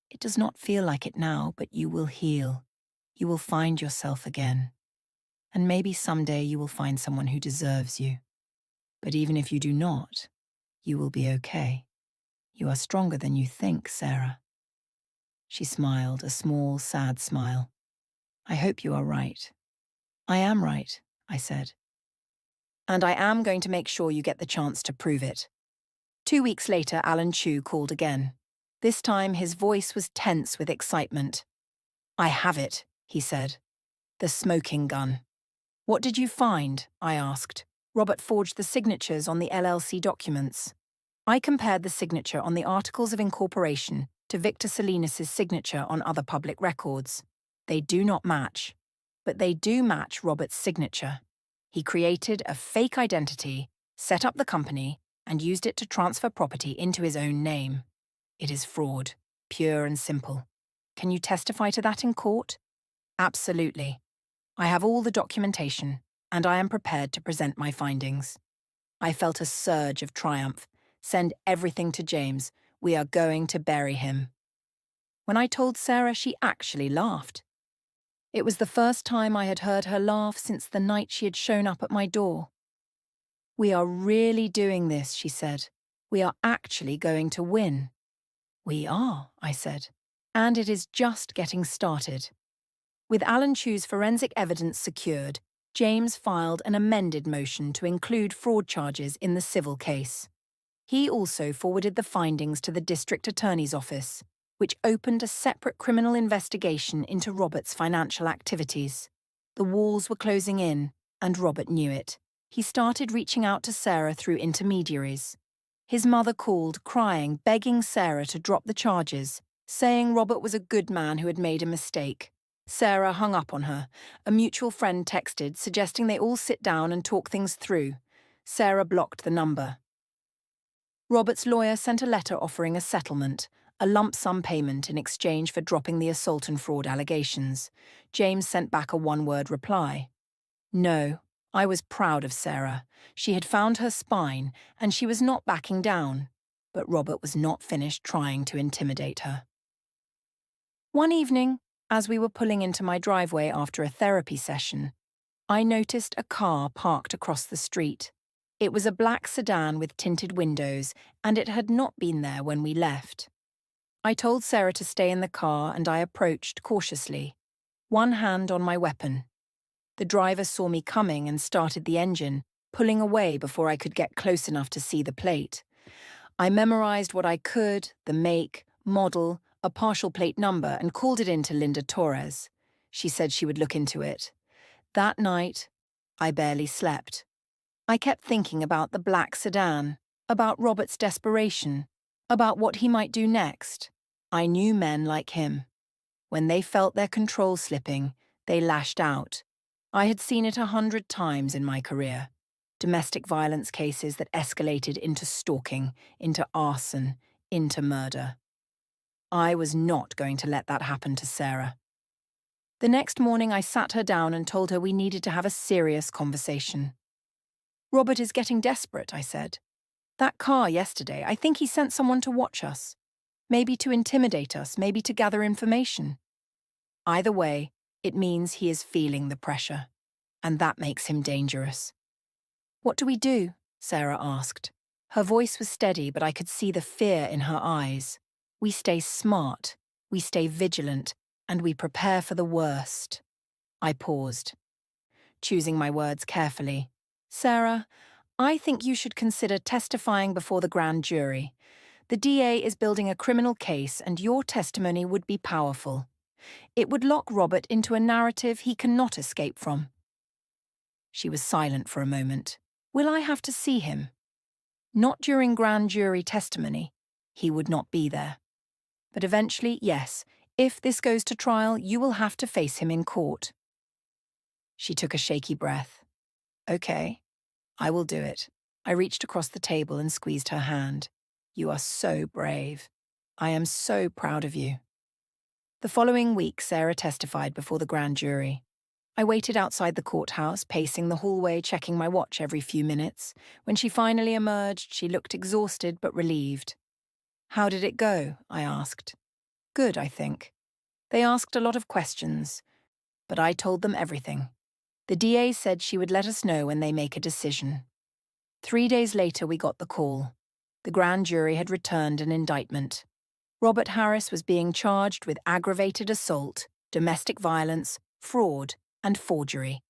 It does not feel like it now, but you will heal. You will find yourself again. And maybe someday you will find someone who deserves you. But even if you do not, you will be okay. You are stronger than you think, Sarah." She smiled, a small, sad smile. "I hope you are right." "I am right," I said. "And I am going to make sure you get the chance to prove it." 2 weeks later, Alan Chu called again. This time his voice was tense with excitement. "I have it," he said. "The smoking gun." "What did you find?" I asked. Robert forged the signatures on the LLC documents. I compared the signature on the Articles of Incorporation to Victor Salinas' signature on other public records. They do not match, but they do match Robert's signature. He created a fake identity, set up the company, and used it to transfer property into his own name. It is fraud, pure and simple. Can you testify to that in court? Absolutely. I have all the documentation, and I am prepared to present my findings. I felt a surge of triumph. Send everything to James. We are going to bury him. When I told Sarah, she actually laughed. It was the first time I had heard her laugh since the night she had shown up at my door. "We are really doing this," she said. "We are actually going to win." "We are," I said. "And it is just getting started." With Alan Chu's forensic evidence secured, James filed an amended motion to include fraud charges in the civil case. He also forwarded the findings to the district attorney's office, which opened a separate criminal investigation into Robert's financial activities. The walls were closing in, and Robert knew it. He started reaching out to Sarah through intermediaries. His mother called, crying, begging Sarah to drop the charges, saying Robert was a good man who had made a mistake. Sarah hung up on her. A mutual friend texted, suggesting they all sit down and talk things through. Sarah blocked the number. Robert's lawyer sent a letter offering a settlement, a lump sum payment in exchange for dropping the assault and fraud allegations. James sent back a one-word reply. No, I was proud of Sarah. She had found her spine, and she was not backing down. But Robert was not finished trying to intimidate her. One evening, as we were pulling into my driveway after a therapy session, I noticed a car parked across the street. It was a black sedan with tinted windows, and it had not been there when we left. I told Sarah to stay in the car, and I approached cautiously, one hand on my weapon. The driver saw me coming and started the engine, pulling away before I could get close enough to see the plate. I memorized what I could, the make, model, a partial plate number, and called it in to Linda Torres. She said she would look into it. That night, I barely slept. I kept thinking about the black sedan, about Robert's desperation, about what he might do next. I knew men like him. When they felt their control slipping, they lashed out. I had seen it 100 times in my career. Domestic violence cases that escalated into stalking, into arson, into murder. I was not going to let that happen to Sarah. The next morning, I sat her down and told her we needed to have a serious conversation. "Robert is getting desperate," I said. "That car yesterday, I think he sent someone to watch us. Maybe to intimidate us, maybe to gather information. Either way, it means he is feeling the pressure, and that makes him dangerous." "What do we do?" Sarah asked. Her voice was steady, but I could see the fear in her eyes. "We stay smart, we stay vigilant, and we prepare for the worst." I paused, choosing my words carefully. "Sarah, I think you should consider testifying before the grand jury. The DA is building a criminal case, and your testimony would be powerful. It would lock Robert into a narrative he cannot escape from." She was silent for a moment. "Will I have to see him?" "Not during grand jury testimony. He would not be there. But eventually, yes, if this goes to trial, you will have to face him in court." She took a shaky breath. "Okay, I will do it." I reached across the table and squeezed her hand. "You are so brave. I am so proud of you." The following week, Sarah testified before the grand jury. I waited outside the courthouse, pacing the hallway, checking my watch every few minutes. When she finally emerged, she looked exhausted but relieved. "How did it go?" I asked. "Good, I think. They asked a lot of questions, but I told them everything. The DA said she would let us know when they make a decision." 3 days later, we got the call. The grand jury had returned an indictment. Robert Harris was being charged with aggravated assault, domestic violence, fraud, and forgery.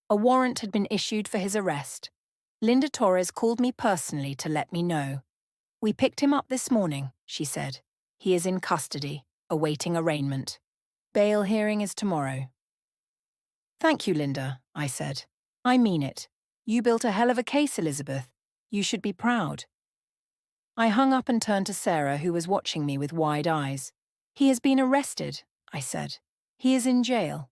A warrant had been issued for his arrest. Linda Torres called me personally to let me know. "We picked him up this morning," she said. "He is in custody, awaiting arraignment. Bail hearing is tomorrow." "Thank you, Linda," I said. "I mean it. You built a hell of a case, Elizabeth. You should be proud." I hung up and turned to Sarah, who was watching me with wide eyes. "He has been arrested," I said. "He is in jail."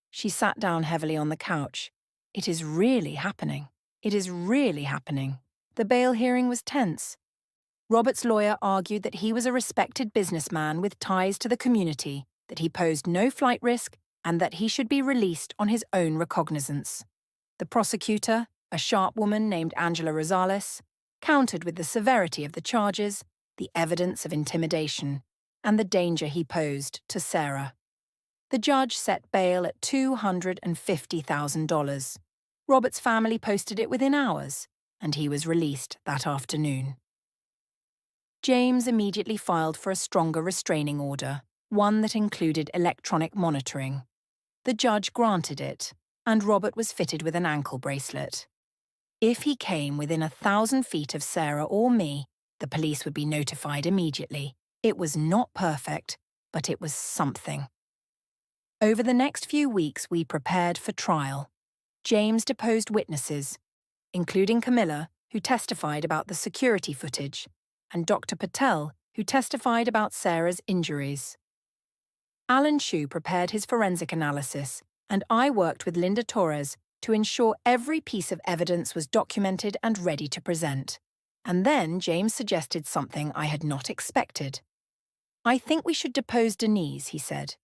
She sat down heavily on the couch. "It is really happening. It is really happening." The bail hearing was tense. Robert's lawyer argued that he was a respected businessman with ties to the community, that he posed no flight risk, and that he should be released on his own recognizance. The prosecutor, a sharp woman named Angela Rosales, countered with the severity of the charges, the evidence of intimidation, and the danger he posed to Sarah. The judge set bail at $250,000. Robert's family posted it within hours, and he was released that afternoon. James immediately filed for a stronger restraining order, one that included electronic monitoring. The judge granted it, and Robert was fitted with an ankle bracelet. If he came within 1,000 feet of Sarah or me, the police would be notified immediately. It was not perfect, but it was something. Over the next few weeks, we prepared for trial. James deposed witnesses, including Camilla, who testified about the security footage, and Dr. Patel, who testified about Sarah's injuries. Alan Chu prepared his forensic analysis, and I worked with Linda Torres to ensure every piece of evidence was documented and ready to present. And then James suggested something I had not expected. "I think we should depose Denise," he said.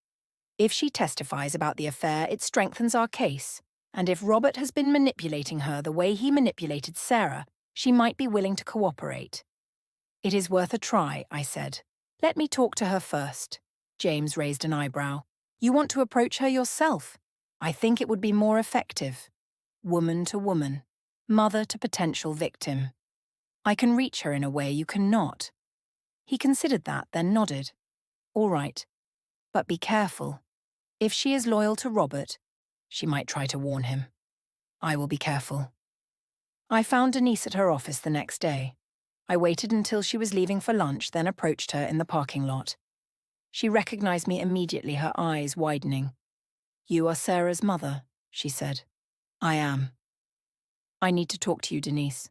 "If she testifies about the affair, it strengthens our case. And if Robert has been manipulating her the way he manipulated Sarah, she might be willing to cooperate." "It is worth a try," I said. "Let me talk to her first." James raised an eyebrow. "You want to approach her yourself? I think it would be more effective. Woman to woman, mother to potential victim. I can reach her in a way you cannot." He considered that, then nodded. "All right. But be careful. If she is loyal to Robert, she might try to warn him. I will be careful." I found Denise at her office the next day. I waited until she was leaving for lunch, then approached her in the parking lot. She recognized me immediately, her eyes widening. "You are Sarah's mother," she said. "I am." "I need to talk to you, Denise."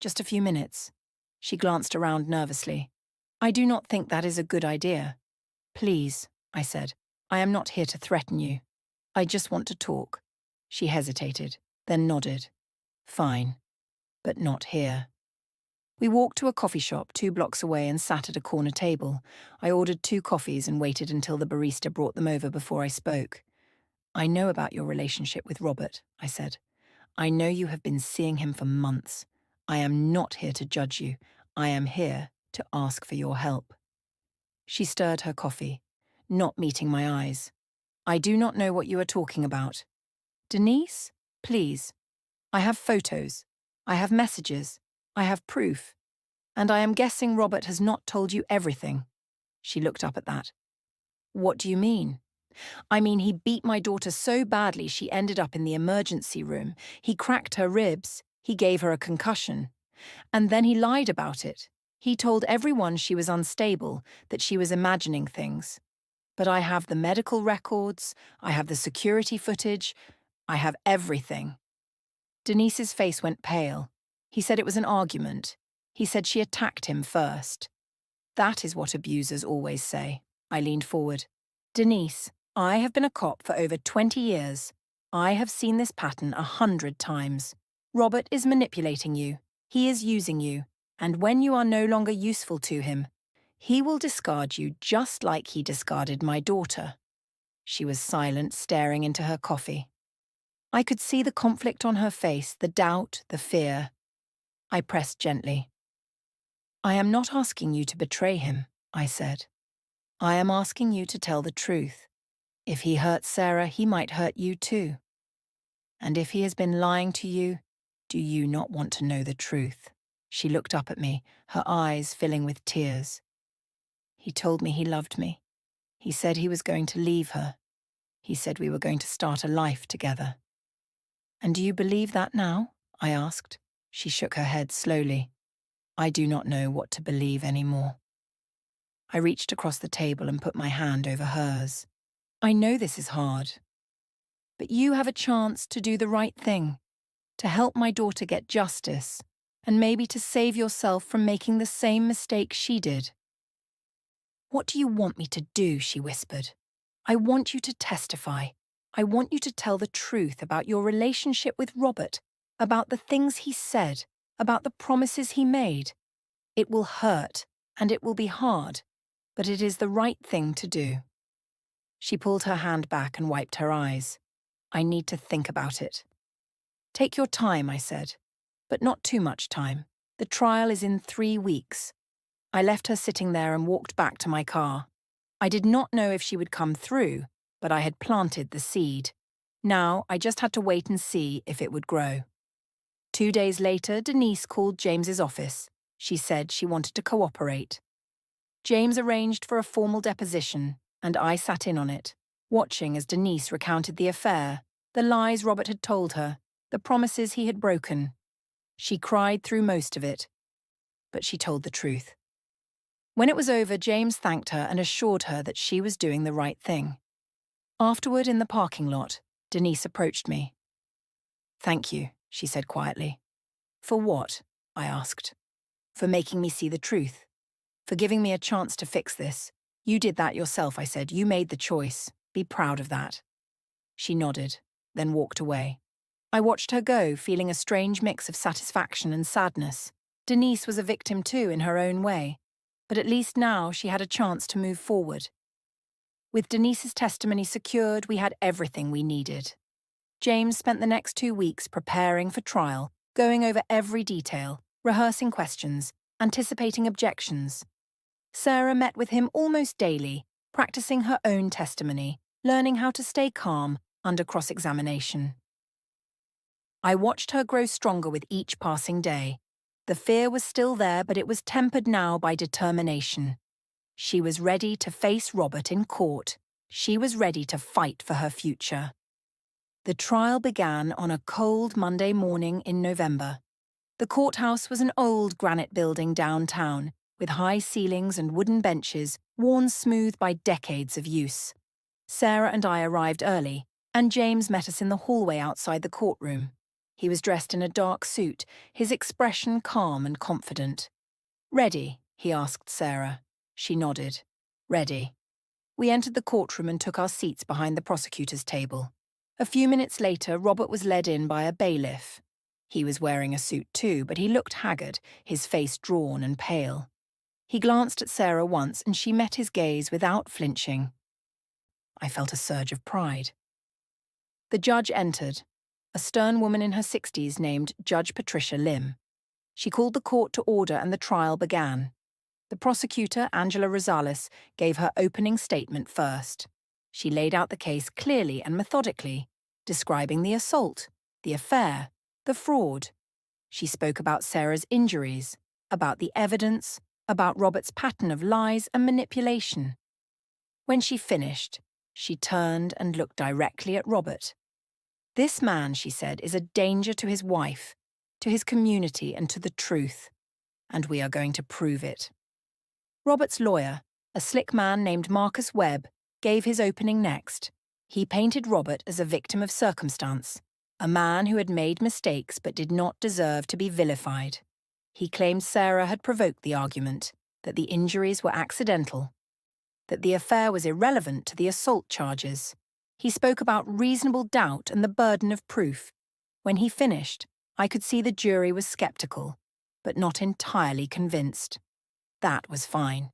"Just a few minutes." She glanced around nervously. "I do not think that is a good idea." "Please," I said. "I am not here to threaten you. I just want to talk." She hesitated, then nodded. "Fine, but not here." We walked to a coffee shop 2 blocks away and sat at a corner table. I ordered 2 coffees and waited until the barista brought them over before I spoke. "I know about your relationship with Robert," I said. "I know you have been seeing him for months. I am not here to judge you. I am here to ask for your help." She stirred her coffee, not meeting my eyes. "I do not know what you are talking about." "Denise, please. I have photos. I have messages. I have proof. And I am guessing Robert has not told you everything." She looked up at that. "What do you mean?" "I mean, he beat my daughter so badly she ended up in the emergency room. He cracked her ribs. He gave her a concussion. And then he lied about it. He told everyone she was unstable, that she was imagining things. But I have the medical records, I have the security footage, I have everything." Denise's face went pale. He said it was an argument. He said she attacked him first. "That is what abusers always say." I leaned forward. "Denise, I have been a cop for over 20 years. I have seen this pattern 100 times. Robert is manipulating you. He is using you. And when you are no longer useful to him, he will discard you just like he discarded my daughter." She was silent, staring into her coffee. I could see the conflict on her face, the doubt, the fear. I pressed gently. "I am not asking you to betray him," I said. "I am asking you to tell the truth. If he hurts Sarah, he might hurt you too. And if he has been lying to you, do you not want to know the truth?" She looked up at me, her eyes filling with tears. "He told me he loved me. He said he was going to leave her. He said we were going to start a life together." "And do you believe that now?" I asked. She shook her head slowly. "I do not know what to believe anymore." I reached across the table and put my hand over hers. "I know this is hard, but you have a chance to do the right thing, to help my daughter get justice, and maybe to save yourself from making the same mistake she did." "What do you want me to do?" she whispered. "I want you to testify. I want you to tell the truth about your relationship with Robert, about the things he said, about the promises he made. It will hurt, and it will be hard, but it is the right thing to do." She pulled her hand back and wiped her eyes. "I need to think about it." "Take your time," I said, "but not too much time. The trial is in 3 weeks." I left her sitting there and walked back to my car. I did not know if she would come through, but I had planted the seed. Now I just had to wait and see if it would grow. 2 days later, Denise called James's office. She said she wanted to cooperate. James arranged for a formal deposition, and I sat in on it, watching as Denise recounted the affair, the lies Robert had told her, the promises he had broken. She cried through most of it, but she told the truth. When it was over, James thanked her and assured her that she was doing the right thing. Afterward, in the parking lot, Denise approached me. "Thank you," she said quietly. "For what?" I asked. "For making me see the truth. For giving me a chance to fix this. You did that yourself," I said. "You made the choice. Be proud of that." She nodded, then walked away. I watched her go, feeling a strange mix of satisfaction and sadness. Denise was a victim too, in her own way, but at least now she had a chance to move forward. With Denise's testimony secured, we had everything we needed. James spent the next 2 weeks preparing for trial, going over every detail, rehearsing questions, anticipating objections. Sarah met with him almost daily, practicing her own testimony, learning how to stay calm under cross-examination. I watched her grow stronger with each passing day. The fear was still there, but it was tempered now by determination. She was ready to face Robert in court. She was ready to fight for her future. The trial began on a cold Monday morning in November. The courthouse was an old granite building downtown, with high ceilings and wooden benches worn smooth by decades of use. Sarah and I arrived early, and James met us in the hallway outside the courtroom. He was dressed in a dark suit, his expression calm and confident. "Ready?" he asked Sarah. She nodded. "Ready." We entered the courtroom and took our seats behind the prosecutor's table. A few minutes later, Robert was led in by a bailiff. He was wearing a suit too, but he looked haggard, his face drawn and pale. He glanced at Sarah once and she met his gaze without flinching. I felt a surge of pride. The judge entered, a stern woman in her 60s named Judge Patricia Lim. She called the court to order and the trial began. The prosecutor, Angela Rosales, gave her opening statement first. She laid out the case clearly and methodically, describing the assault, the affair, the fraud. She spoke about Sarah's injuries, about the evidence, about Robert's pattern of lies and manipulation. When she finished, she turned and looked directly at Robert. This man, she said, is a danger to his wife, to his community and to the truth, and we are going to prove it. Robert's lawyer, a slick man named Marcus Webb, gave his opening next. He painted Robert as a victim of circumstance, a man who had made mistakes but did not deserve to be vilified. He claimed Sarah had provoked the argument, that the injuries were accidental, that the affair was irrelevant to the assault charges. He spoke about reasonable doubt and the burden of proof. When he finished, I could see the jury was skeptical, but not entirely convinced. That was fine.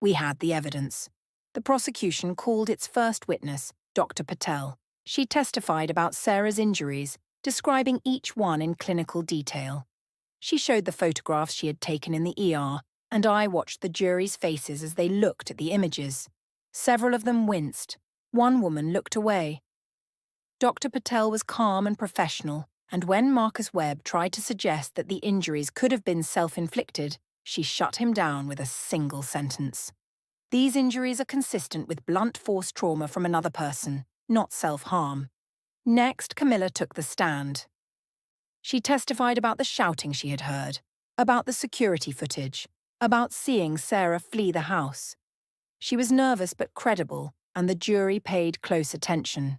We had the evidence. The prosecution called its first witness, Dr. Patel. She testified about Sarah's injuries, describing each one in clinical detail. She showed the photographs she had taken in the ER, and I watched the jury's faces as they looked at the images. Several of them winced. One woman looked away. Dr. Patel was calm and professional, and when Marcus Webb tried to suggest that the injuries could have been self-inflicted, she shut him down with a single sentence. These injuries are consistent with blunt force trauma from another person, not self-harm. Next, Camilla took the stand. She testified about the shouting she had heard, about the security footage, about seeing Sarah flee the house. She was nervous but credible, and the jury paid close attention.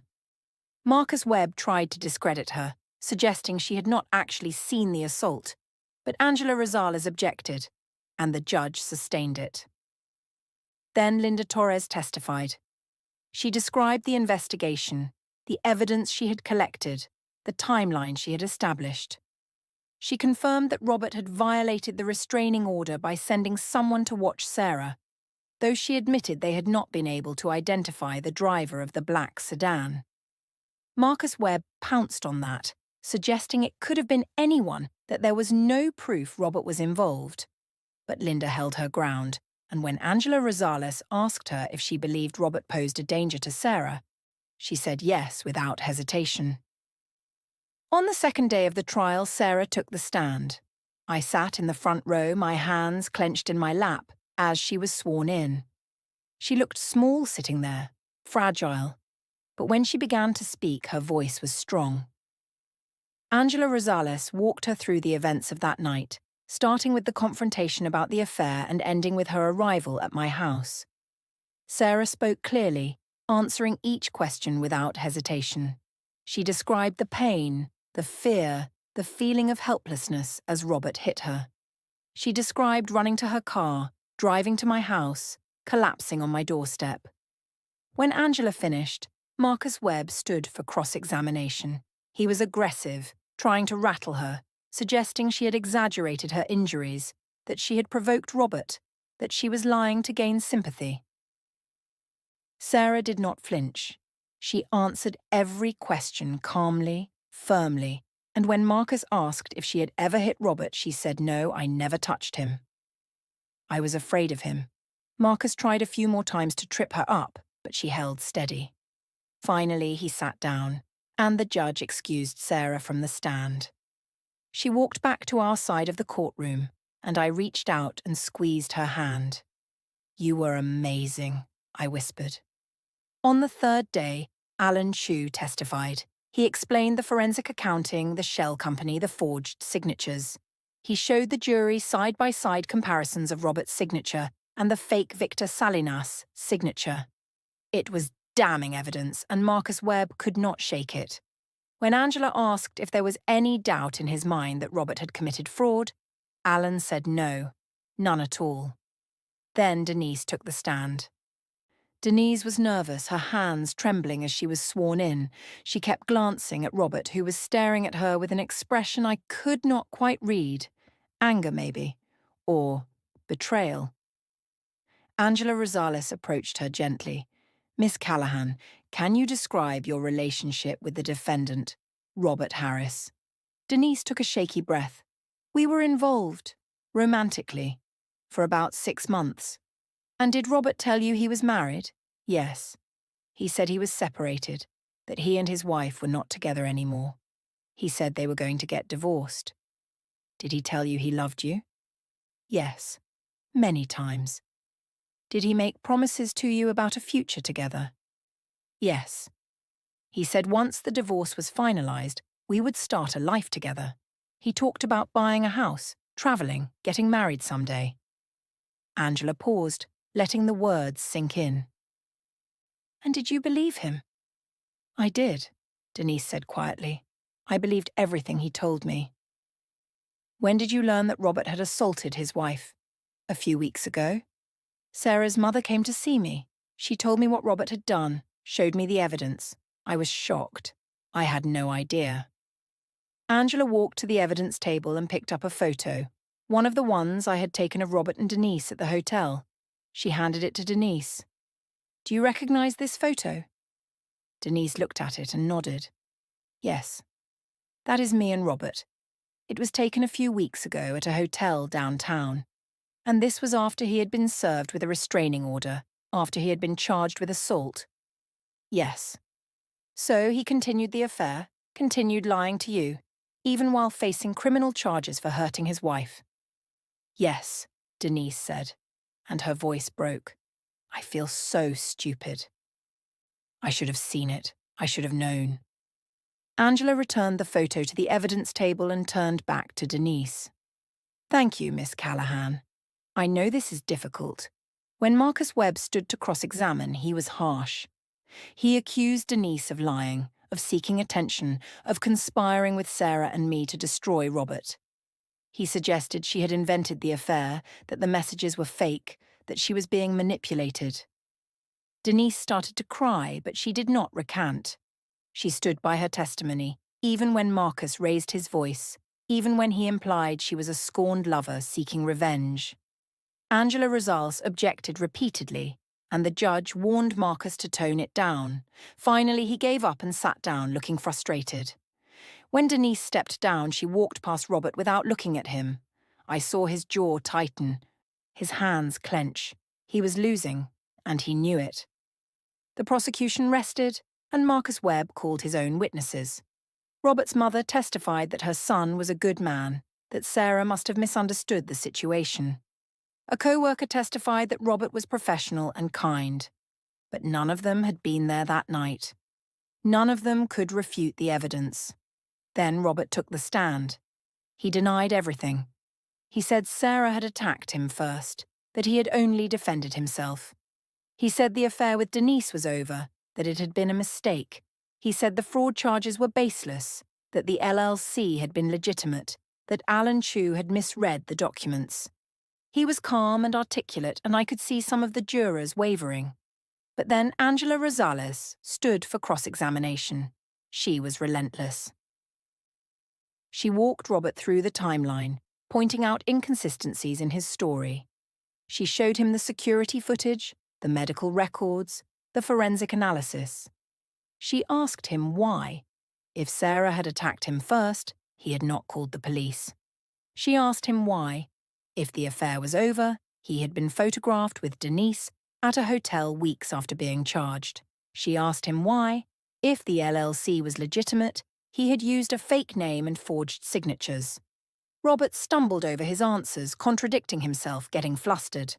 Marcus Webb tried to discredit her, suggesting she had not actually seen the assault, but Angela Rosales objected, and the judge sustained it. Then Linda Torres testified. She described the investigation, the evidence she had collected, the timeline she had established. She confirmed that Robert had violated the restraining order by sending someone to watch Sarah, though she admitted they had not been able to identify the driver of the black sedan. Marcus Webb pounced on that, suggesting it could have been anyone, that there was no proof Robert was involved. But Linda held her ground, and when Angela Rosales asked her if she believed Robert posed a danger to Sarah, she said yes without hesitation. On the second day of the trial, Sarah took the stand. I sat in the front row, my hands clenched in my lap, as she was sworn in. She looked small sitting there, fragile, but when she began to speak, her voice was strong. Angela Rosales walked her through the events of that night, starting with the confrontation about the affair and ending with her arrival at my house. Sarah spoke clearly, answering each question without hesitation. She described the pain, the fear, the feeling of helplessness as Robert hit her. She described running to her car, driving to my house, collapsing on my doorstep. When Angela finished, Marcus Webb stood for cross-examination. He was aggressive, trying to rattle her, suggesting she had exaggerated her injuries, that she had provoked Robert, that she was lying to gain sympathy. Sarah did not flinch. She answered every question calmly, firmly, and when Marcus asked if she had ever hit Robert, she said, "No, I never touched him." I was afraid of him. Marcus tried a few more times to trip her up, but she held steady. Finally, he sat down, and the judge excused Sarah from the stand. She walked back to our side of the courtroom, and I reached out and squeezed her hand. "You were amazing," I whispered. On the third day, Alan Chu testified. He explained the forensic accounting, the shell company, the forged signatures. He showed the jury side-by-side comparisons of Robert's signature and the fake Victor Salinas' signature. It was damning evidence, and Marcus Webb could not shake it. When Angela asked if there was any doubt in his mind that Robert had committed fraud, Alan said no, none at all. Then Denise took the stand. Denise was nervous, her hands trembling as she was sworn in. She kept glancing at Robert, who was staring at her with an expression I could not quite read. Anger, maybe. Or betrayal. Angela Rosales approached her gently. "Miss Callahan, can you describe your relationship with the defendant, Robert Harris?" Denise took a shaky breath. "We were involved, romantically, for about 6 months. And did Robert tell you he was married?" "Yes. He said he was separated, that he and his wife were not together anymore. He said they were going to get divorced." "Did he tell you he loved you?" "Yes. Many times." "Did he make promises to you about a future together?" "Yes. He said once the divorce was finalized, we would start a life together. He talked about buying a house, traveling, getting married someday." Angela paused, letting the words sink in. "And did you believe him?" "I did," Denise said quietly. "I believed everything he told me." "When did you learn that Robert had assaulted his wife?" "A few weeks ago. Sarah's mother came to see me. She told me what Robert had done, showed me the evidence. I was shocked. I had no idea." Angela walked to the evidence table and picked up a photo, one of the ones I had taken of Robert and Denise at the hotel. She handed it to Denise. "Do you recognize this photo?" Denise looked at it and nodded. "Yes. That is me and Robert. It was taken a few weeks ago at a hotel downtown. And this was after he had been served with a restraining order, after he had been charged with assault." "Yes. So he continued the affair, continued lying to you, even while facing criminal charges for hurting his wife." "Yes," Denise said, and her voice broke. "I feel so stupid. I should have seen it. I should have known." Angela returned the photo to the evidence table and turned back to Denise. "Thank you, Miss Callahan. I know this is difficult." When Marcus Webb stood to cross-examine, he was harsh. He accused Denise of lying, of seeking attention, of conspiring with Sarah and me to destroy Robert. He suggested she had invented the affair, that the messages were fake, that she was being manipulated. Denise started to cry, but she did not recant. She stood by her testimony, even when Marcus raised his voice, even when he implied she was a scorned lover seeking revenge. Angela Rosales objected repeatedly, and the judge warned Marcus to tone it down. Finally, he gave up and sat down, looking frustrated. When Denise stepped down, she walked past Robert without looking at him. I saw his jaw tighten, his hands clench. He was losing, and he knew it. The prosecution rested, and Marcus Webb called his own witnesses. Robert's mother testified that her son was a good man, that Sarah must have misunderstood the situation. A co-worker testified that Robert was professional and kind, but none of them had been there that night. None of them could refute the evidence. Then Robert took the stand. He denied everything. He said Sarah had attacked him first, that he had only defended himself. He said the affair with Denise was over, that it had been a mistake. He said the fraud charges were baseless, that the LLC had been legitimate, that Alan Chu had misread the documents. He was calm and articulate, and I could see some of the jurors wavering. But then Angela Rosales stood for cross-examination. She was relentless. She walked Robert through the timeline, pointing out inconsistencies in his story. She showed him the security footage, the medical records, the forensic analysis. She asked him why. If Sarah had attacked him first, he had not called the police. She asked him why. If the affair was over, he had been photographed with Denise at a hotel weeks after being charged. She asked him why. If the LLC was legitimate, he had used a fake name and forged signatures. Robert stumbled over his answers, contradicting himself, getting flustered.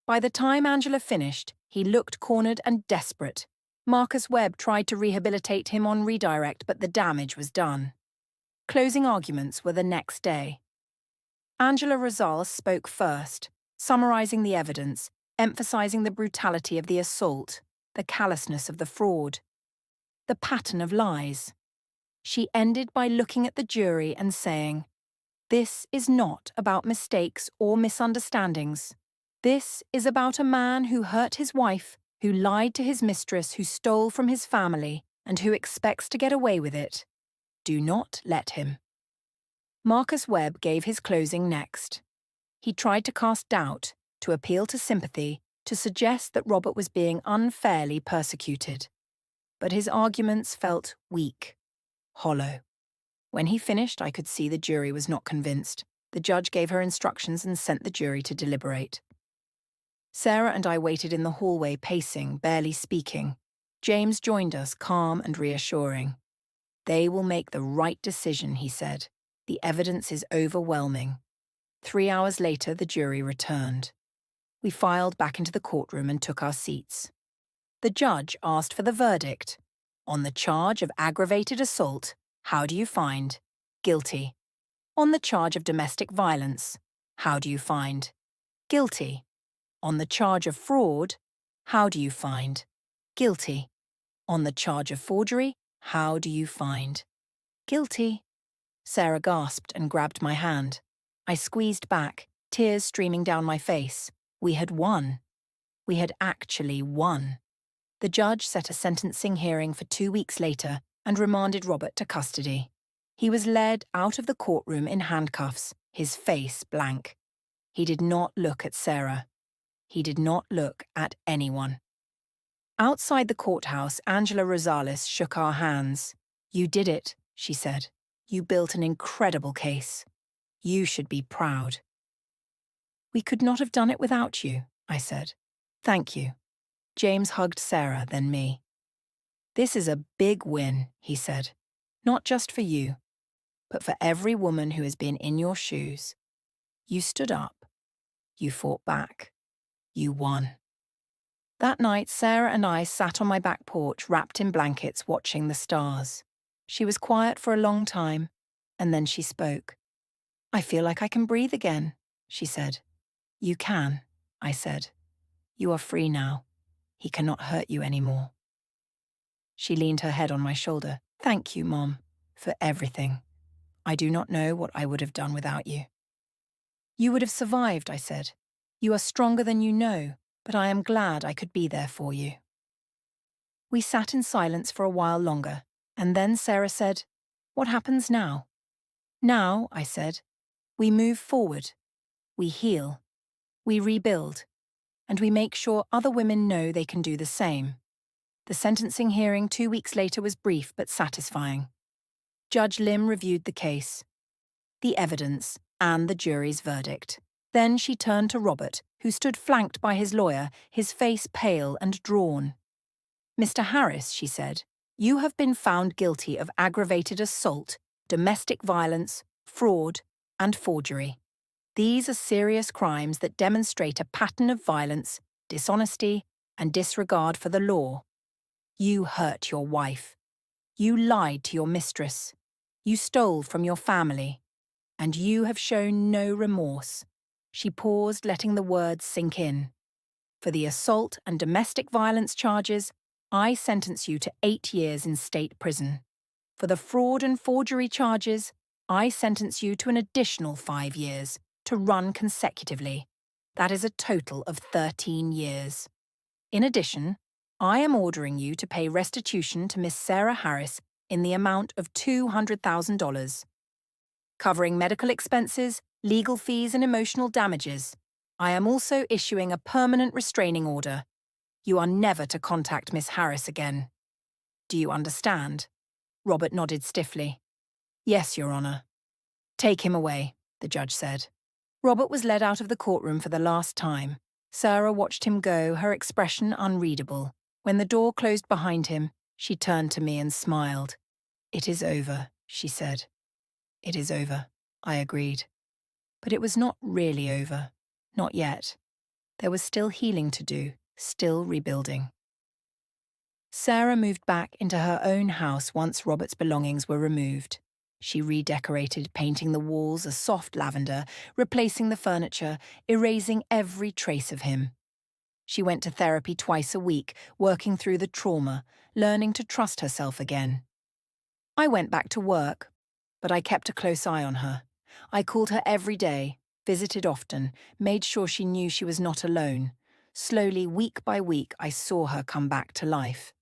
By the time Angela finished, he looked cornered and desperate. Marcus Webb tried to rehabilitate him on redirect, but the damage was done. Closing arguments were the next day. Angela Rosales spoke first, summarizing the evidence, emphasizing the brutality of the assault, the callousness of the fraud, the pattern of lies. She ended by looking at the jury and saying, "This is not about mistakes or misunderstandings. This is about a man who hurt his wife, who lied to his mistress, who stole from his family, and who expects to get away with it. Do not let him. Marcus Webb gave his closing next. He tried to cast doubt, to appeal to sympathy, to suggest that Robert was being unfairly persecuted. But his arguments felt weak, hollow. When he finished, I could see the jury was not convinced. The judge gave her instructions and sent the jury to deliberate. Sarah and I waited in the hallway, pacing, barely speaking. James joined us, calm and reassuring. They will make the right decision, he said. The evidence is overwhelming. 3 hours later, the jury returned. We filed back into the courtroom and took our seats. The judge asked for the verdict. On the charge of aggravated assault, how do you find? Guilty. On the charge of domestic violence, how do you find? Guilty. On the charge of fraud, how do you find? Guilty. On the charge of forgery, how do you find? Guilty. Sarah gasped and grabbed my hand. I squeezed back, tears streaming down my face. We had won. We had actually won. The judge set a sentencing hearing for 2 weeks later and remanded Robert to custody. He was led out of the courtroom in handcuffs, his face blank. He did not look at Sarah. He did not look at anyone. Outside the courthouse, Angela Rosales shook our hands. You did it, she said. You built an incredible case. You should be proud. We could not have done it without you, I said. Thank you. James hugged Sarah, then me. This is a big win, he said. Not just for you, but for every woman who has been in your shoes. You stood up. You fought back. You won. That night, Sarah and I sat on my back porch, wrapped in blankets, watching the stars. She was quiet for a long time, and then she spoke. I feel like I can breathe again, she said. You can, I said. You are free now. He cannot hurt you anymore. She leaned her head on my shoulder. Thank you, Mom, for everything. I do not know what I would have done without you. You would have survived, I said. You are stronger than you know, but I am glad I could be there for you. We sat in silence for a while longer, and then Sarah said, What happens now? Now, I said, we move forward. We heal. We rebuild. And we make sure other women know they can do the same. The sentencing hearing 2 weeks later was brief but satisfying. Judge Lim reviewed the case, the evidence, and the jury's verdict. Then she turned to Robert, who stood flanked by his lawyer, his face pale and drawn. Mr. Harris, she said, you have been found guilty of aggravated assault, domestic violence, fraud, and forgery. These are serious crimes that demonstrate a pattern of violence, dishonesty, and disregard for the law. You hurt your wife. You lied to your mistress. You stole from your family. And you have shown no remorse. She paused, letting the words sink in. For the assault and domestic violence charges, I sentence you to 8 years in state prison. For the fraud and forgery charges, I sentence you to an additional 5 years, to run consecutively. That is a total of 13 years. In addition, I am ordering you to pay restitution to Miss Sarah Harris in the amount of $200,000. Covering medical expenses, legal fees and emotional damages. I am also issuing a permanent restraining order. You are never to contact Miss Harris again. Do you understand? Robert nodded stiffly. Yes, Your Honor. Take him away, the judge said. Robert was led out of the courtroom for the last time. Sarah watched him go, her expression unreadable. When the door closed behind him, she turned to me and smiled. It is over, she said. It is over, I agreed. But it was not really over. Not yet. There was still healing to do, still rebuilding. Sarah moved back into her own house once Robert's belongings were removed. She redecorated, painting the walls a soft lavender, replacing the furniture, erasing every trace of him. She went to therapy twice a week, working through the trauma, learning to trust herself again. I went back to work, but I kept a close eye on her. I called her every day, visited often, made sure she knew she was not alone. Slowly, week by week, I saw her come back to life.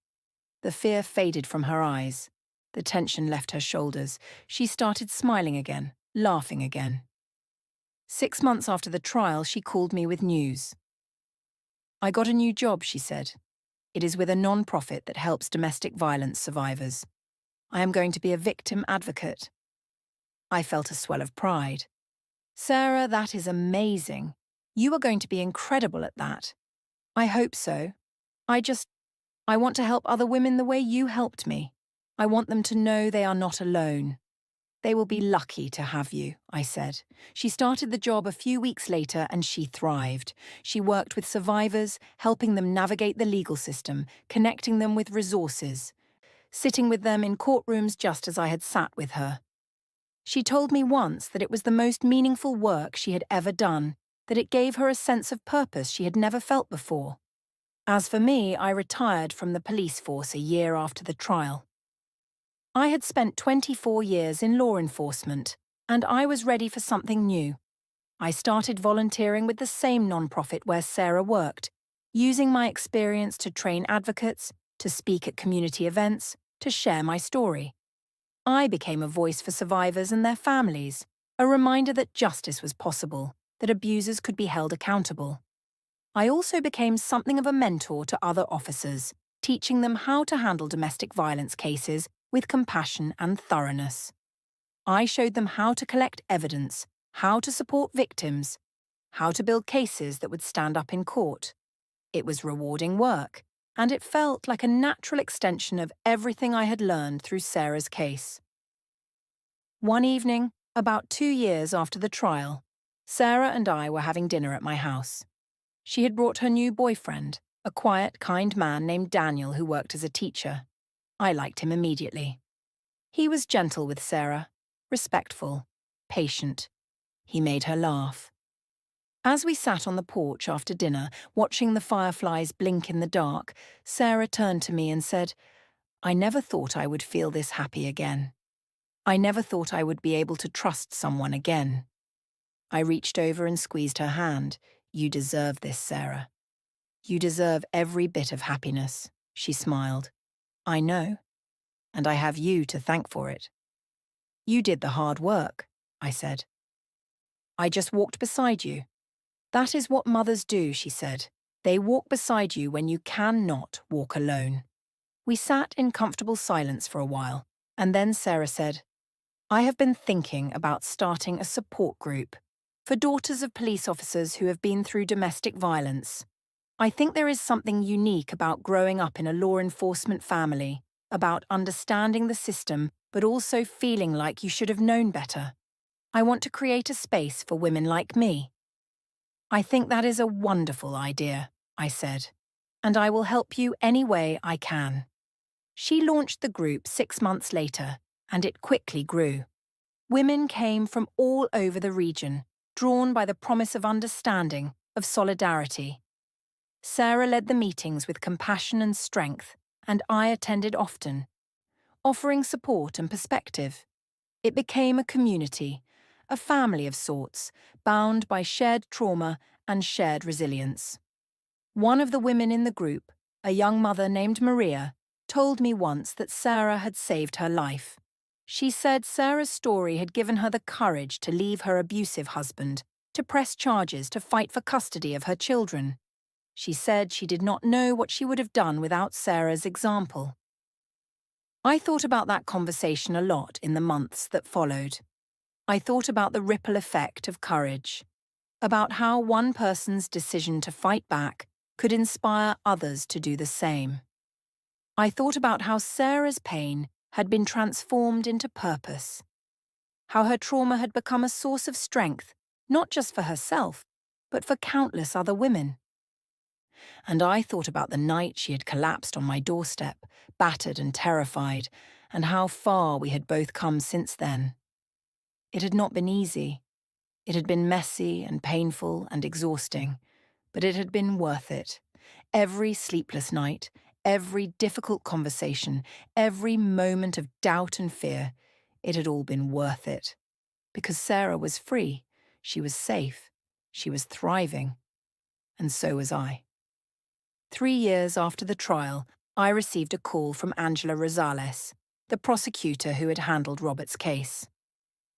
The fear faded from her eyes. The tension left her shoulders. She started smiling again, laughing again. 6 months after the trial, she called me with news. "I got a new job," she said. "It is with a non-profit that helps domestic violence survivors. I am going to be a victim advocate." I felt a swell of pride. "Sarah, that is amazing. You are going to be incredible at that." "I hope so. I want to help other women the way you helped me. I want them to know they are not alone." "They will be lucky to have you," I said. She started the job a few weeks later and she thrived. She worked with survivors, helping them navigate the legal system, connecting them with resources, sitting with them in courtrooms just as I had sat with her. She told me once that it was the most meaningful work she had ever done, that it gave her a sense of purpose she had never felt before. As for me, I retired from the police force a year after the trial. I had spent 24 years in law enforcement, and I was ready for something new. I started volunteering with the same non-profit where Sarah worked, using my experience to train advocates, to speak at community events, to share my story. I became a voice for survivors and their families, a reminder that justice was possible, that abusers could be held accountable. I also became something of a mentor to other officers, teaching them how to handle domestic violence cases with compassion and thoroughness. I showed them how to collect evidence, how to support victims, how to build cases that would stand up in court. It was rewarding work, and it felt like a natural extension of everything I had learned through Sarah's case. One evening, about 2 years after the trial, Sarah and I were having dinner at my house. She had brought her new boyfriend, a quiet, kind man named Daniel who worked as a teacher. I liked him immediately. He was gentle with Sarah, respectful, patient. He made her laugh. As we sat on the porch after dinner, watching the fireflies blink in the dark, Sarah turned to me and said, "I never thought I would feel this happy again. I never thought I would be able to trust someone again." I reached over and squeezed her hand. "You deserve this, Sarah. You deserve every bit of happiness," she smiled. "I know, and I have you to thank for it." "You did the hard work," I said. "I just walked beside you." "That is what mothers do," she said. "They walk beside you when you cannot walk alone." We sat in comfortable silence for a while, and then Sarah said, "I have been thinking about starting a support group for daughters of police officers who have been through domestic violence. I think there is something unique about growing up in a law enforcement family, about understanding the system but also feeling like you should have known better. I want to create a space for women like me." "I think that is a wonderful idea," I said, "and I will help you any way I can." She launched the group 6 months later, and it quickly grew. Women came from all over the region, drawn by the promise of understanding, of solidarity. Sarah led the meetings with compassion and strength, and I attended often, offering support and perspective. It became a community, a family of sorts, bound by shared trauma and shared resilience. One of the women in the group, a young mother named Maria, told me once that Sarah had saved her life. She said Sarah's story had given her the courage to leave her abusive husband, to press charges, to fight for custody of her children. She said she did not know what she would have done without Sarah's example. I thought about that conversation a lot in the months that followed. I thought about the ripple effect of courage, about how one person's decision to fight back could inspire others to do the same. I thought about how Sarah's pain had been transformed into purpose, how her trauma had become a source of strength, not just for herself, but for countless other women. And I thought about the night she had collapsed on my doorstep, battered and terrified, and how far we had both come since then. It had not been easy. It had been messy and painful and exhausting, but it had been worth it. Every sleepless night, every difficult conversation, every moment of doubt and fear, it had all been worth it. Because Sarah was free, she was safe, she was thriving, and so was I. 3 years after the trial, I received a call from Angela Rosales, the prosecutor who had handled Robert's case.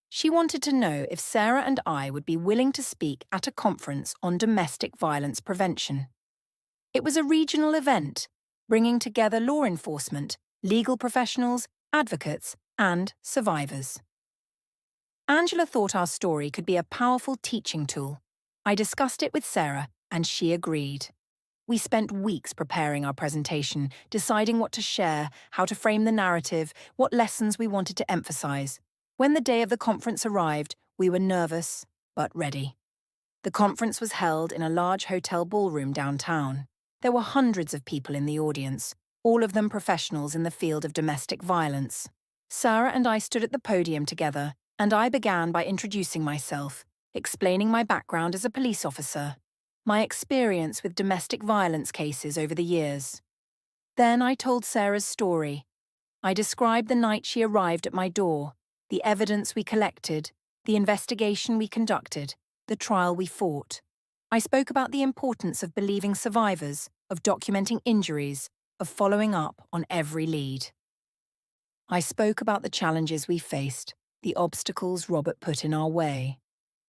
She wanted to know if Sarah and I would be willing to speak at a conference on domestic violence prevention. It was a regional event, bringing together law enforcement, legal professionals, advocates, and survivors. Angela thought our story could be a powerful teaching tool. I discussed it with Sarah, and she agreed. We spent weeks preparing our presentation, deciding what to share, how to frame the narrative, what lessons we wanted to emphasize. When the day of the conference arrived, we were nervous, but ready. The conference was held in a large hotel ballroom downtown. There were hundreds of people in the audience, all of them professionals in the field of domestic violence. Sarah and I stood at the podium together, and I began by introducing myself, explaining my background as a police officer, my experience with domestic violence cases over the years. Then I told Sarah's story. I described the night she arrived at my door, the evidence we collected, the investigation we conducted, the trial we fought. I spoke about the importance of believing survivors, of documenting injuries, of following up on every lead. I spoke about the challenges we faced, the obstacles Robert put in our way,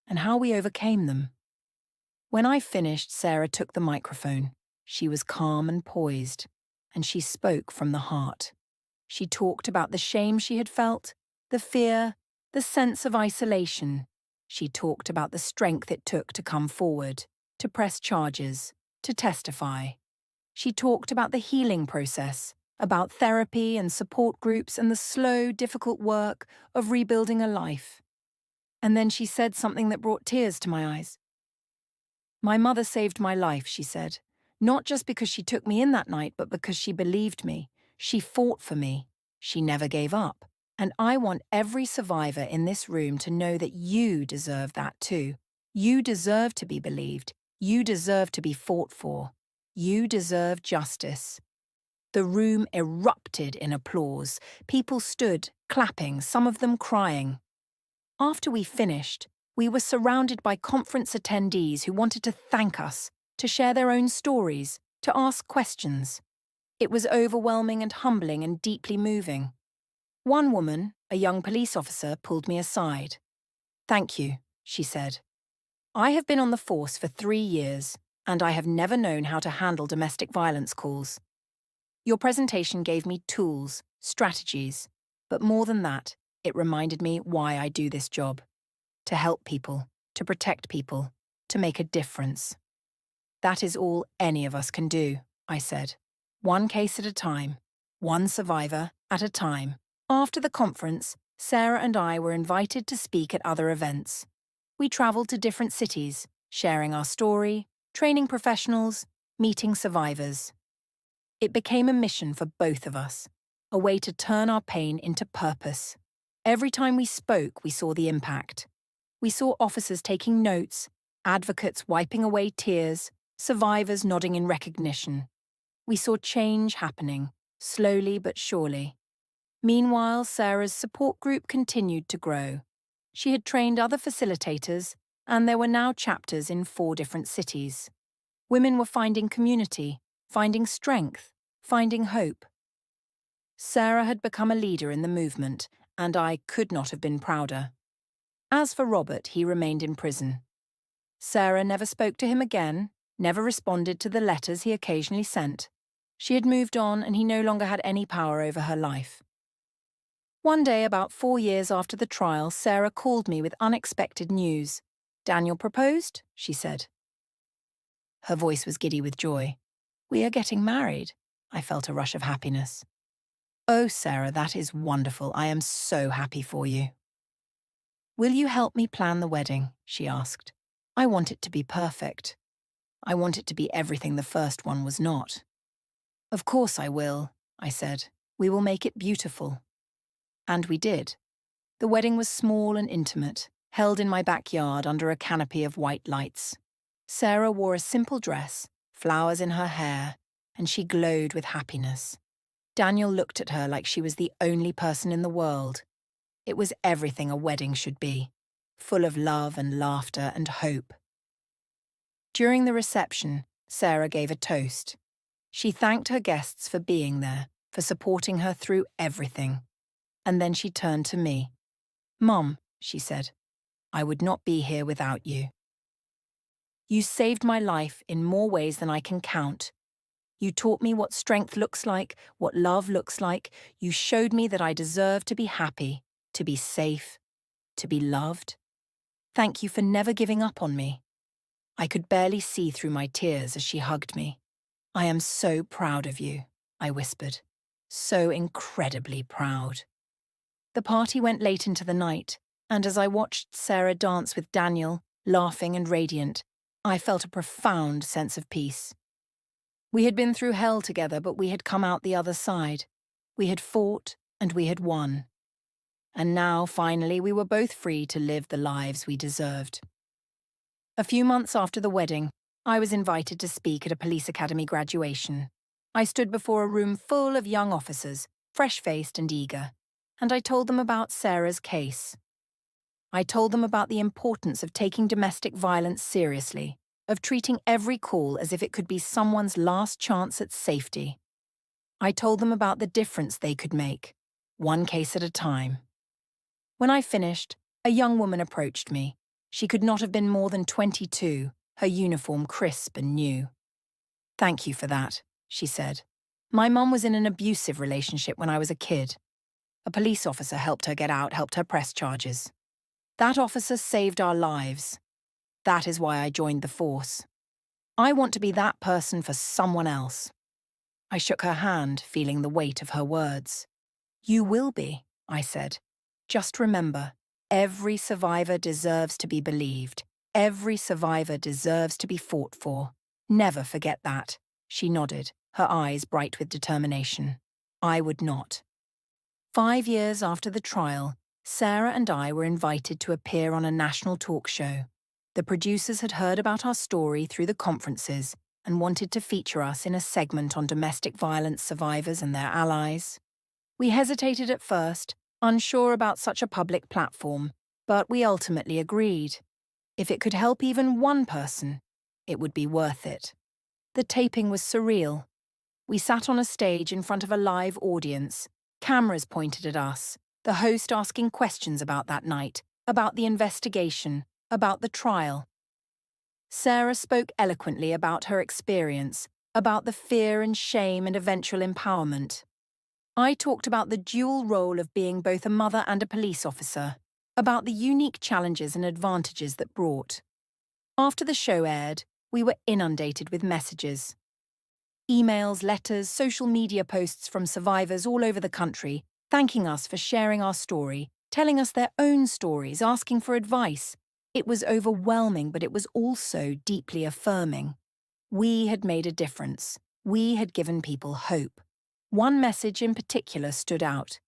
and how we overcame them. When I finished, Sarah took the microphone. She was calm and poised, and she spoke from the heart. She talked about the shame she had felt, the fear, the sense of isolation. She talked about the strength it took to come forward, to press charges, to testify. She talked about the healing process, about therapy and support groups and the slow, difficult work of rebuilding a life. And then she said something that brought tears to my eyes. "My mother saved my life," she said, "not just because she took me in that night, but because she believed me. She fought for me. She never gave up. And I want every survivor in this room to know that you deserve that too. You deserve to be believed. You deserve to be fought for. You deserve justice." The room erupted in applause. People stood, clapping, some of them crying. After we finished, we were surrounded by conference attendees who wanted to thank us, to share their own stories, to ask questions. It was overwhelming and humbling and deeply moving. One woman, a young police officer, pulled me aside. "Thank you," she said. "I have been on the force for 3 years, and I have never known how to handle domestic violence calls. Your presentation gave me tools, strategies, but more than that, it reminded me why I do this job. To help people, to protect people, to make a difference. That is all any of us can do," I said. "One case at a time, one survivor at a time." After the conference, Sarah and I were invited to speak at other events. We traveled to different cities, sharing our story, training professionals, meeting survivors. It became a mission for both of us, a way to turn our pain into purpose. Every time we spoke, we saw the impact. We saw officers taking notes, advocates wiping away tears, survivors nodding in recognition. We saw change happening, slowly but surely. Meanwhile, Sarah's support group continued to grow. She had trained other facilitators, and there were now chapters in 4 different cities. Women were finding community, finding strength, finding hope. Sarah had become a leader in the movement, and I could not have been prouder. As for Robert, he remained in prison. Sarah never spoke to him again, never responded to the letters he occasionally sent. She had moved on, and he no longer had any power over her life. One day, about 4 years after the trial, Sarah called me with unexpected news. "Daniel proposed," she said. Her voice was giddy with joy. "We are getting married." I felt a rush of happiness. "Oh, Sarah, that is wonderful. I am so happy for you." "Will you help me plan the wedding?" she asked. "I want it to be perfect. I want it to be everything the first one was not." "Of course I will," I said. "We will make it beautiful." And we did. The wedding was small and intimate, held in my backyard under a canopy of white lights. Sarah wore a simple dress, flowers in her hair, and she glowed with happiness. Daniel looked at her like she was the only person in the world. It was everything a wedding should be, full of love and laughter and hope. During the reception, Sarah gave a toast. She thanked her guests for being there, for supporting her through everything. And then she turned to me. "Mum," she said, "I would not be here without you. You saved my life in more ways than I can count. You taught me what strength looks like, what love looks like. You showed me that I deserve to be happy, to be safe, to be loved. Thank you for never giving up on me." I could barely see through my tears as she hugged me. "I am so proud of you," I whispered. "So incredibly proud." The party went late into the night, and as I watched Sarah dance with Daniel, laughing and radiant, I felt a profound sense of peace. We had been through hell together, but we had come out the other side. We had fought, and we had won. And now, finally, we were both free to live the lives we deserved. A few months after the wedding, I was invited to speak at a police academy graduation. I stood before a room full of young officers, fresh-faced and eager, and I told them about Sarah's case. I told them about the importance of taking domestic violence seriously, of treating every call as if it could be someone's last chance at safety. I told them about the difference they could make, one case at a time. When I finished, a young woman approached me. She could not have been more than 22, her uniform crisp and new. "Thank you for that," she said. "My mum was in an abusive relationship when I was a kid. A police officer helped her get out, helped her press charges. That officer saved our lives. That is why I joined the force. I want to be that person for someone else." I shook her hand, feeling the weight of her words. "You will be," I said. "Just remember, every survivor deserves to be believed. Every survivor deserves to be fought for. Never forget that." She nodded, her eyes bright with determination. I would not. 5 years after the trial, Sarah and I were invited to appear on a national talk show. The producers had heard about our story through the conferences and wanted to feature us in a segment on domestic violence survivors and their allies. We hesitated at first, unsure about such a public platform, but we ultimately agreed. If it could help even one person, it would be worth it. The taping was surreal. We sat on a stage in front of a live audience, cameras pointed at us, the host asking questions about that night, about the investigation, about the trial. Sarah spoke eloquently about her experience, about the fear and shame and eventual empowerment. I talked about the dual role of being both a mother and a police officer, about the unique challenges and advantages that brought. After the show aired, we were inundated with messages. Emails, letters, social media posts from survivors all over the country, thanking us for sharing our story, telling us their own stories, asking for advice. It was overwhelming, but it was also deeply affirming. We had made a difference. We had given people hope. One message in particular stood out.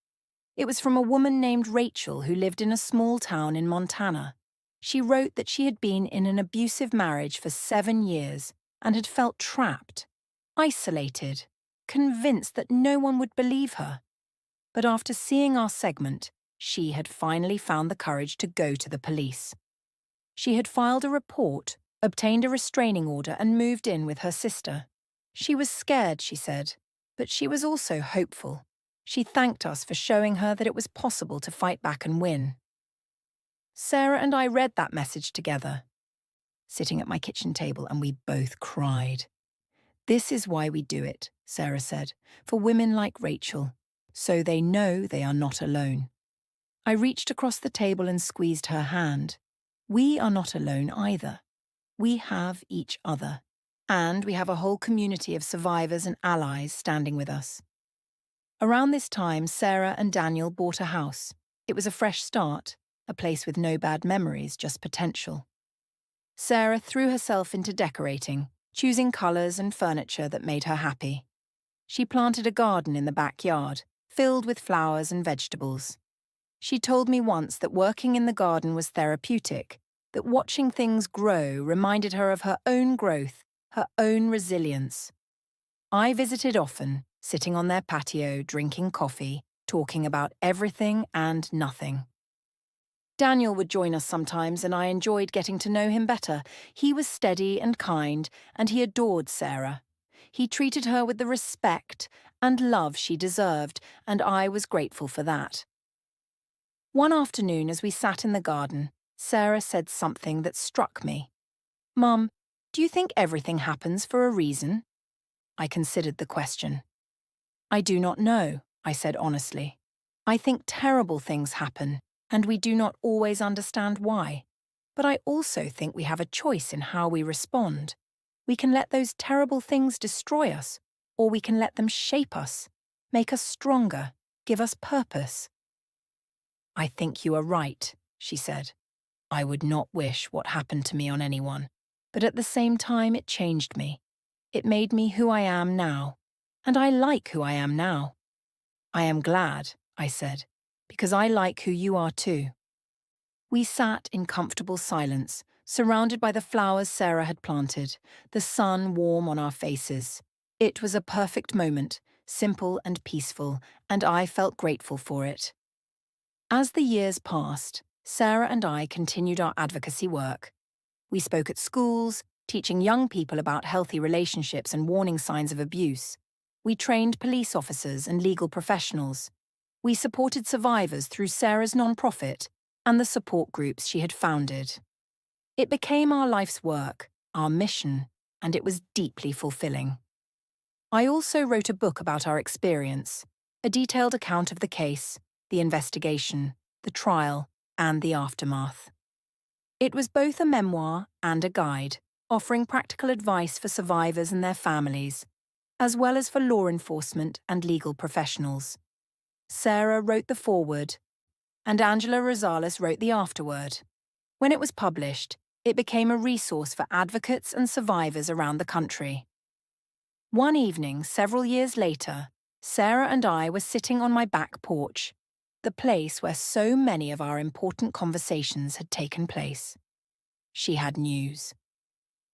It was from a woman named Rachel who lived in a small town in Montana. She wrote that she had been in an abusive marriage for 7 years and had felt trapped, isolated, convinced that no one would believe her. But after seeing our segment, she had finally found the courage to go to the police. She had filed a report, obtained a restraining order, and moved in with her sister. She was scared, she said, but she was also hopeful. She thanked us for showing her that it was possible to fight back and win. Sarah and I read that message together, sitting at my kitchen table, and we both cried. "This is why we do it," Sarah said, "for women like Rachel, so they know they are not alone." I reached across the table and squeezed her hand. We are not alone either. We have each other. And we have a whole community of survivors and allies standing with us. Around this time, Sarah and Daniel bought a house. It was a fresh start, a place with no bad memories, just potential. Sarah threw herself into decorating, choosing colours and furniture that made her happy. She planted a garden in the backyard, filled with flowers and vegetables. She told me once that working in the garden was therapeutic, that watching things grow reminded her of her own growth, her own resilience. I visited often, sitting on their patio, drinking coffee, talking about everything and nothing. Daniel would join us sometimes, and I enjoyed getting to know him better. He was steady and kind, and he adored Sarah. He treated her with the respect and love she deserved, and I was grateful for that. One afternoon, as we sat in the garden, Sarah said something that struck me. "Mum, do you think everything happens for a reason?" I considered the question. "I do not know," I said honestly. "I think terrible things happen, and we do not always understand why. But I also think we have a choice in how we respond. We can let those terrible things destroy us, or we can let them shape us, make us stronger, give us purpose." "I think you are right," she said. "I would not wish what happened to me on anyone, but at the same time it changed me. It made me who I am now, and I like who I am now." "I am glad," I said, "because I like who you are too." We sat in comfortable silence, surrounded by the flowers Sarah had planted, the sun warm on our faces. It was a perfect moment, simple and peaceful, and I felt grateful for it. As the years passed, Sarah and I continued our advocacy work. We spoke at schools, teaching young people about healthy relationships and warning signs of abuse. We trained police officers and legal professionals. We supported survivors through Sarah's nonprofit and the support groups she had founded. It became our life's work, our mission, and it was deeply fulfilling. I also wrote a book about our experience, a detailed account of the case, the investigation, the trial, and the aftermath. It was both a memoir and a guide, offering practical advice for survivors and their families, as well as for law enforcement and legal professionals. Sarah wrote the foreword, and Angela Rosales wrote the afterword. When it was published, it became a resource for advocates and survivors around the country. One evening, several years later, Sarah and I were sitting on my back porch, the place where so many of our important conversations had taken place. She had news.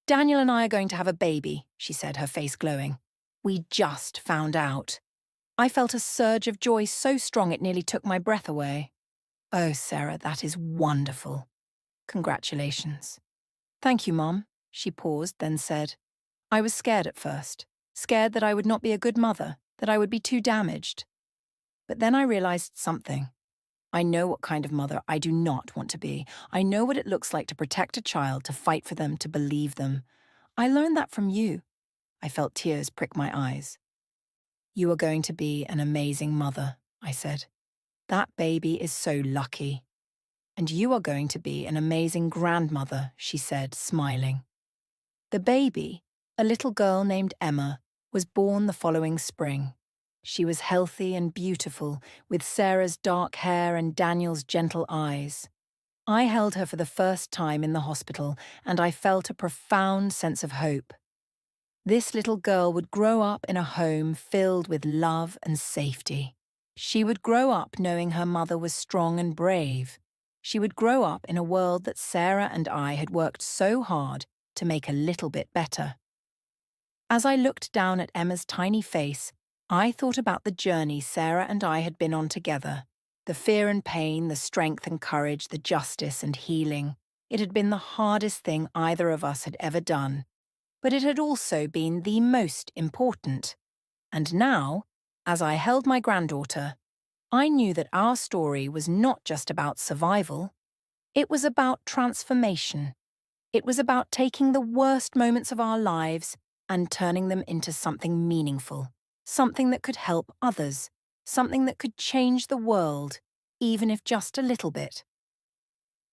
"Daniel and I are going to have a baby," she said, her face glowing. "We just found out." I felt a surge of joy so strong it nearly took my breath away. "Oh, Sarah, that is wonderful. Congratulations." "Thank you, Mom." She paused, then said, "I was scared at first, scared that I would not be a good mother, that I would be too damaged. But then I realized something. I know what kind of mother I do not want to be. I know what it looks like to protect a child, to fight for them, to believe them. I learned that from you." I felt tears prick my eyes. "You are going to be an amazing mother," I said. "That baby is so lucky. And you are going to be an amazing grandmother," she said, smiling. The baby, a little girl named Emma, was born the following spring. She was healthy and beautiful, with Sarah's dark hair and Daniel's gentle eyes. I held her for the first time in the hospital, and I felt a profound sense of hope. This little girl would grow up in a home filled with love and safety. She would grow up knowing her mother was strong and brave. She would grow up in a world that Sarah and I had worked so hard to make a little bit better. As I looked down at Emma's tiny face, I thought about the journey Sarah and I had been on together. The fear and pain, the strength and courage, the justice and healing. It had been the hardest thing either of us had ever done. But it had also been the most important. And now, as I held my granddaughter, I knew that our story was not just about survival. It was about transformation. It was about taking the worst moments of our lives and turning them into something meaningful, something that could help others, something that could change the world, even if just a little bit.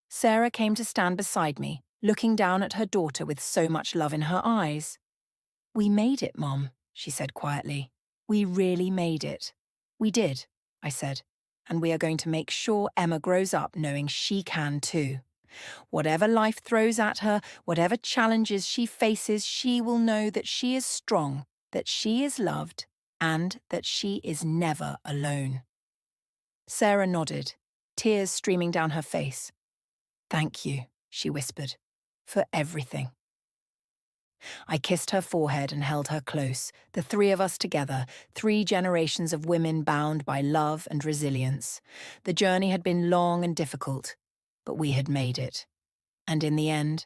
Sarah came to stand beside me, looking down at her daughter with so much love in her eyes. "We made it, Mom," she said quietly. "We really made it." "We did," I said, "and we are going to make sure Emma grows up knowing she can too. Whatever life throws at her, whatever challenges she faces, she will know that she is strong, that she is loved, and that she is never alone." Sarah nodded, tears streaming down her face. "Thank you," she whispered, "for everything." I kissed her forehead and held her close, the three of us together, 3 generations of women bound by love and resilience. The journey had been long and difficult, but we had made it. And in the end,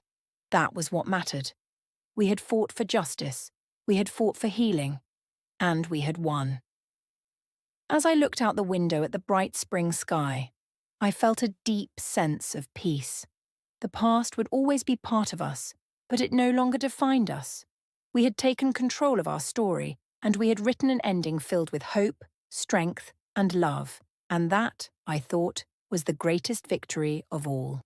that was what mattered. We had fought for justice. We had fought for healing, and we had won. As I looked out the window at the bright spring sky, I felt a deep sense of peace. The past would always be part of us, but it no longer defined us. We had taken control of our story, and we had written an ending filled with hope, strength, and love. And that, I thought, was the greatest victory of all.